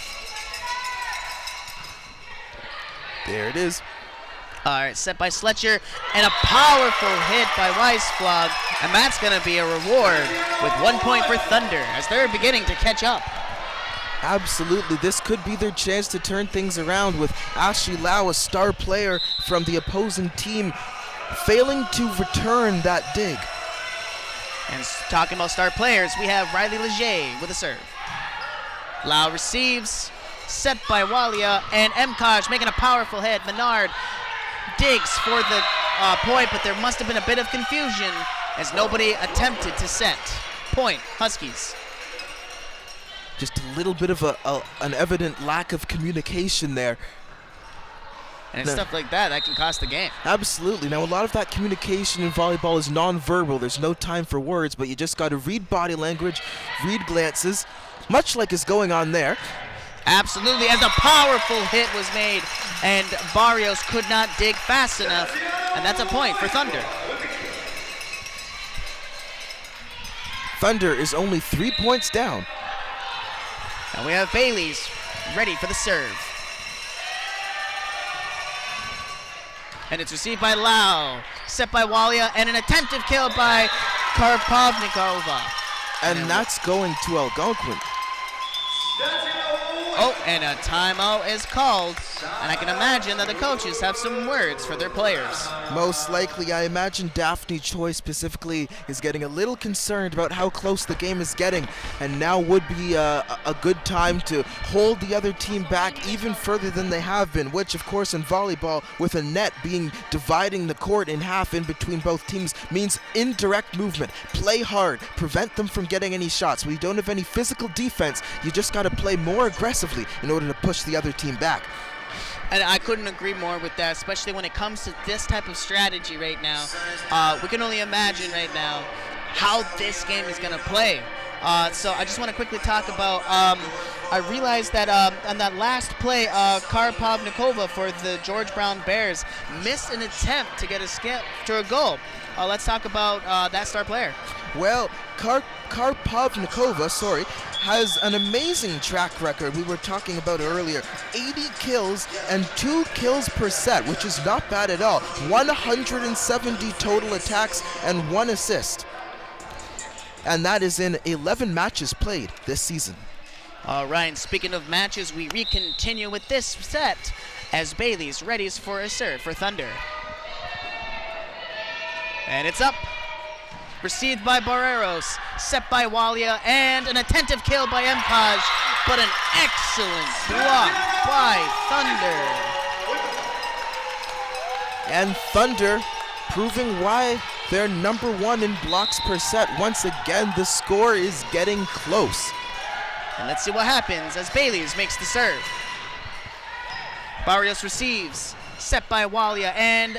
Speaker 3: There it is.
Speaker 2: All right, set by Sletcher, and a powerful hit by Weisflog, and that's going to be a reward with 1 point for Thunder as they're beginning to catch up.
Speaker 3: Absolutely, this could be their chance to turn things around with Ashley Lau, a star player from the opposing team, failing to return that dig.
Speaker 2: And talking about star players, we have Riley Leger with a serve. Lau receives, set by Walia, and Mkaj making a powerful hit. Menard digs for the point, but there must have been a bit of confusion as nobody attempted to set. Point, Huskies.
Speaker 3: Just a little bit of an evident lack of communication there.
Speaker 2: And it's stuff like that can cost the game.
Speaker 3: Absolutely. Now, a lot of that communication in volleyball is non-verbal. There's no time for words, but you just got to read body language, read glances, much like is going on there.
Speaker 2: Absolutely, as a powerful hit was made, and Barrios could not dig fast enough, and that's a point for Thunder.
Speaker 3: Thunder is only 3 points down.
Speaker 2: And we have Bayliss ready for the serve. And it's received by Lau, set by Walia, and an attentive kill by Karpovnikova.
Speaker 3: And that's going to Algonquin.
Speaker 2: Oh, and a timeout is called. And I can imagine that the coaches have some words for their players.
Speaker 3: Most likely, I imagine Daphne Choi specifically is getting a little concerned about how close the game is getting, and now would be a good time to hold the other team back even further than they have been, which of course in volleyball, with a net dividing the court in half in between both teams, means indirect movement. Play hard, prevent them from getting any shots. When you don't have any physical defense, you just got to play more aggressively in order to push the other team back.
Speaker 2: And I couldn't agree more with that, especially when it comes to this type of strategy right now. We can only imagine right now how this game is going to play. So I just want to quickly talk about, I realized that on that last play, Karpovnikova for the George Brown Bears missed an attempt to get a goal. Let's talk about that star player.
Speaker 3: Well, Karpovnikova, has an amazing track record. We were talking about earlier. 80 kills and 2 kills per set, which is not bad at all. 170 total attacks and 1 assist. And that is in 11 matches played this season.
Speaker 2: All right, and speaking of matches, we continue with this set as Bayliss readies for a serve for Thunder. And it's up. Received by Barreros, set by Walia, and an attentive kill by Mkaj, but an excellent block by Thunder.
Speaker 3: And Thunder proving why they're number 1 in blocks per set. Once again, the score is getting close.
Speaker 2: And let's see what happens as Bayliss makes the serve. Barrios receives, set by Walia, and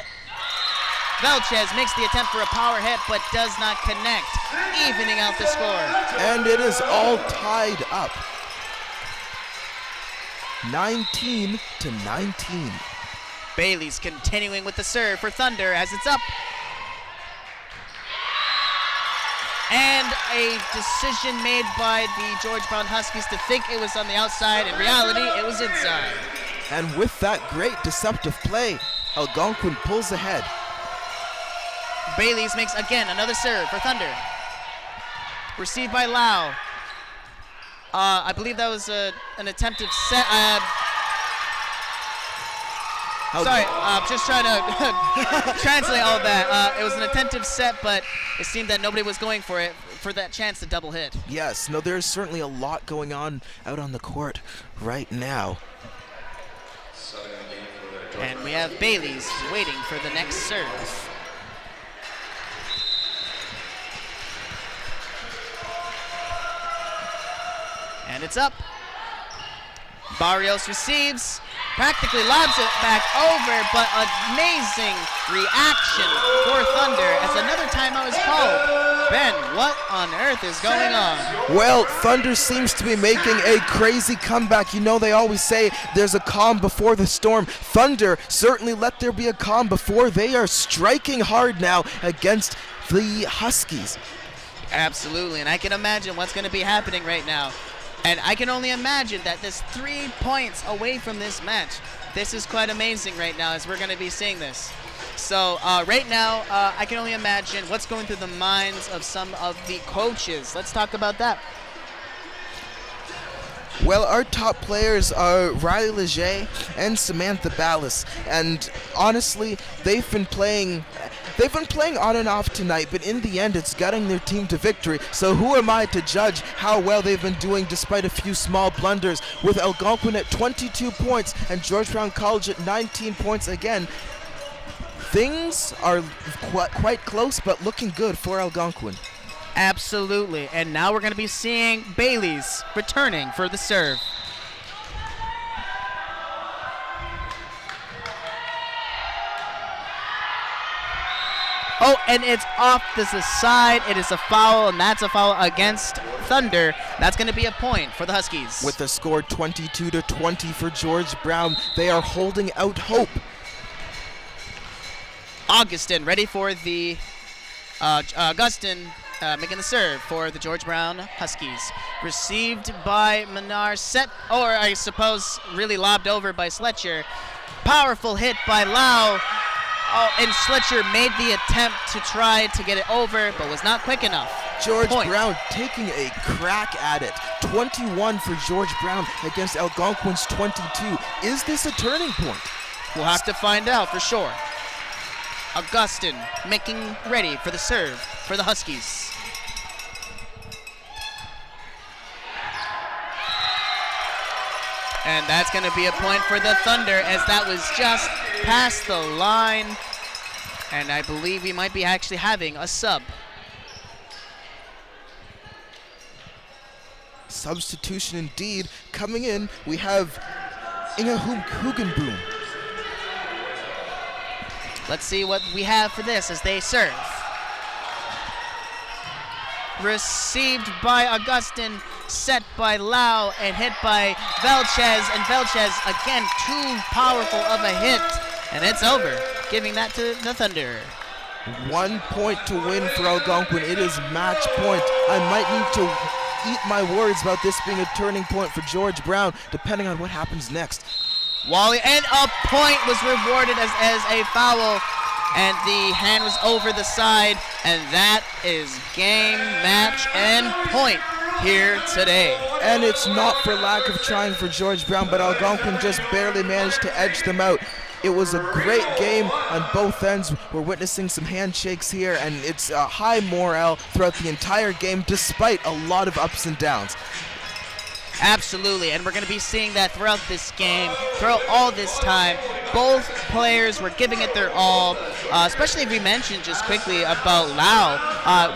Speaker 2: Velchez makes the attempt for a power hit, but does not connect. evening out the score.
Speaker 3: And it is all tied up. 19-19.
Speaker 2: Bailey's continuing with the serve for Thunder as it's up. And a decision made by the George Brown Huskies to think it was on the outside. In reality, it was inside.
Speaker 3: And with that great deceptive play, Algonquin pulls ahead.
Speaker 2: Bailey's makes again another serve for Thunder. Received by Lau. I believe that was an attempted set. Sorry, just trying to translate all of that. It was an attempted set, but it seemed that nobody was going for it for that chance to double hit.
Speaker 3: Yes, no, there's certainly a lot going on out on the court right now.
Speaker 2: And we have Bailey's waiting for the next serve. And it's up. Barrios receives, practically lobs it back over, but amazing reaction for Thunder as another timeout is called. Ben, what on earth is going on?
Speaker 3: Well, Thunder seems to be making a crazy comeback. You know, they always say there's a calm before the storm. Thunder certainly let there be a calm before they are striking hard now against the Huskies.
Speaker 2: Absolutely, and I can imagine what's going to be happening right now. And I can only imagine that this 3 points away from this match. This is quite amazing right now as we're going to be seeing this. So right now, I can only imagine what's going through the minds of some of the coaches. Let's talk about that.
Speaker 3: Well, our top players are Riley Leger and Samantha Ballas, and honestly, they've been playing on and off tonight, but in the end, it's getting their team to victory. So who am I to judge how well they've been doing despite a few small blunders? With Algonquin at 22 points and George Brown College at 19 points again, things are quite close, but looking good for Algonquin.
Speaker 2: Absolutely, and now we're going to be seeing Bailey's returning for the serve. Oh, and it's off to the side. It is a foul, and that's a foul against Thunder. That's going to be a point for the Huskies.
Speaker 3: With the score 22-20 for George Brown, they are holding out hope.
Speaker 2: Augustin ready for the making the serve for the George Brown Huskies. Received by Menard, set, or I suppose really lobbed over by Sletcher. Powerful hit by Lau. Oh, and Sletcher made the attempt to try to get it over, but was not quick enough.
Speaker 3: George Brown taking a crack at it. 21 for George Brown against Algonquin's 22. Is this a turning point?
Speaker 2: We'll have to find out for sure. Augustin making ready for the serve for the Huskies. And that's going to be a point for the Thunder as that was just past the line. And I believe we might be actually having a sub.
Speaker 3: Substitution indeed. Coming in, we have Inga Hugenboom.
Speaker 2: Let's see what we have for this as they serve. Received by Augustin, set by Lau, and hit by Velchez. And Velchez, again, too powerful of a hit. And it's over, giving that to the Thunder.
Speaker 3: 1 point to win for Algonquin. It is match point. I might need to eat my words about this being a turning point for George Brown, depending on what happens next.
Speaker 2: Wally, and a point was rewarded as a foul, and the hand was over the side, and that is game, match, and point here today. And
Speaker 3: it's not for lack of trying for George Brown, but Algonquin just barely managed to edge them out. It was a great game on both ends. We're witnessing some handshakes here, and it's a high morale throughout the entire game, despite a lot of ups and downs.
Speaker 2: Absolutely, and we're going to be seeing that throughout this game, throughout all this time. Both players were giving it their all, especially if we mentioned just quickly about Lau.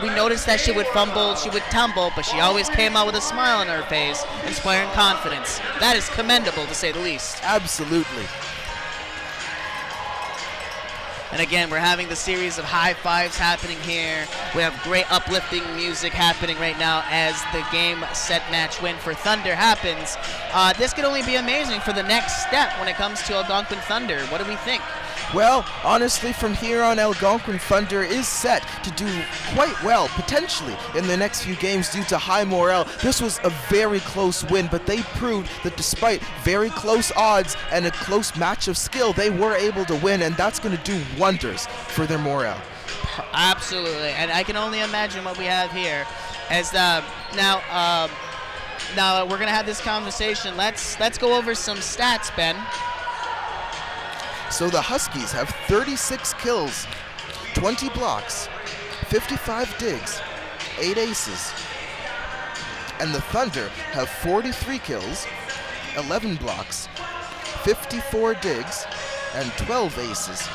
Speaker 2: We noticed that she would fumble, she would tumble, but she always came out with a smile on her face, inspiring confidence. That is commendable, to say the least.
Speaker 3: Absolutely.
Speaker 2: And again, we're having the series of high fives happening here. We have great uplifting music happening right now as the game set match win for Thunder happens. This could only be amazing for the next step when it comes to Algonquin Thunder. What do we think?
Speaker 3: Well, honestly, from here on, Algonquin Thunder is set to do quite well, potentially, in the next few games due to high morale. This was a very close win, but they proved that despite very close odds and a close match of skill, they were able to win, and that's going to do wonders for their morale.
Speaker 2: Absolutely, and I can only imagine what we have here. As now we're going to have this conversation. Let's go over some stats, Ben.
Speaker 3: So the Huskies have 36 kills, 20 blocks, 55 digs, 8 aces. And the Thunder have 43 kills, 11 blocks, 54 digs, and 12 aces.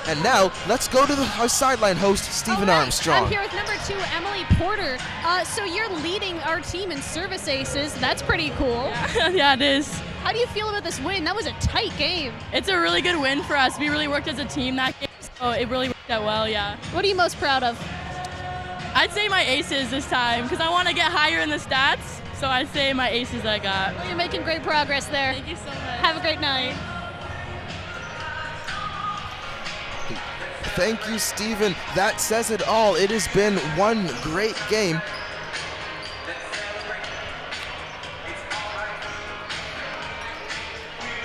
Speaker 3: And now, let's go to our sideline host, Stephen Armstrong.
Speaker 1: I'm here with number 2, Emily Porter. So you're leading our team in service aces. That's pretty cool.
Speaker 4: Yeah, it is.
Speaker 1: How do you feel about this win? That was a tight game.
Speaker 4: It's a really good win for us. We really worked as a team that game, so it really worked out well, yeah.
Speaker 1: What are you most proud of?
Speaker 4: I'd say my aces this time, because I want to get higher in the stats, so I'd say my aces I got.
Speaker 1: Well, you're making great progress there.
Speaker 4: Thank you so much.
Speaker 1: Have a great night.
Speaker 3: Thank you, Stephen. That says it all. It has been one great game.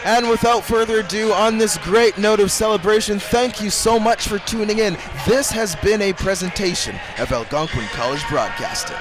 Speaker 3: And without further ado, on this great note of celebration, thank you so much for tuning in. This has been a presentation of Algonquin College Broadcasting.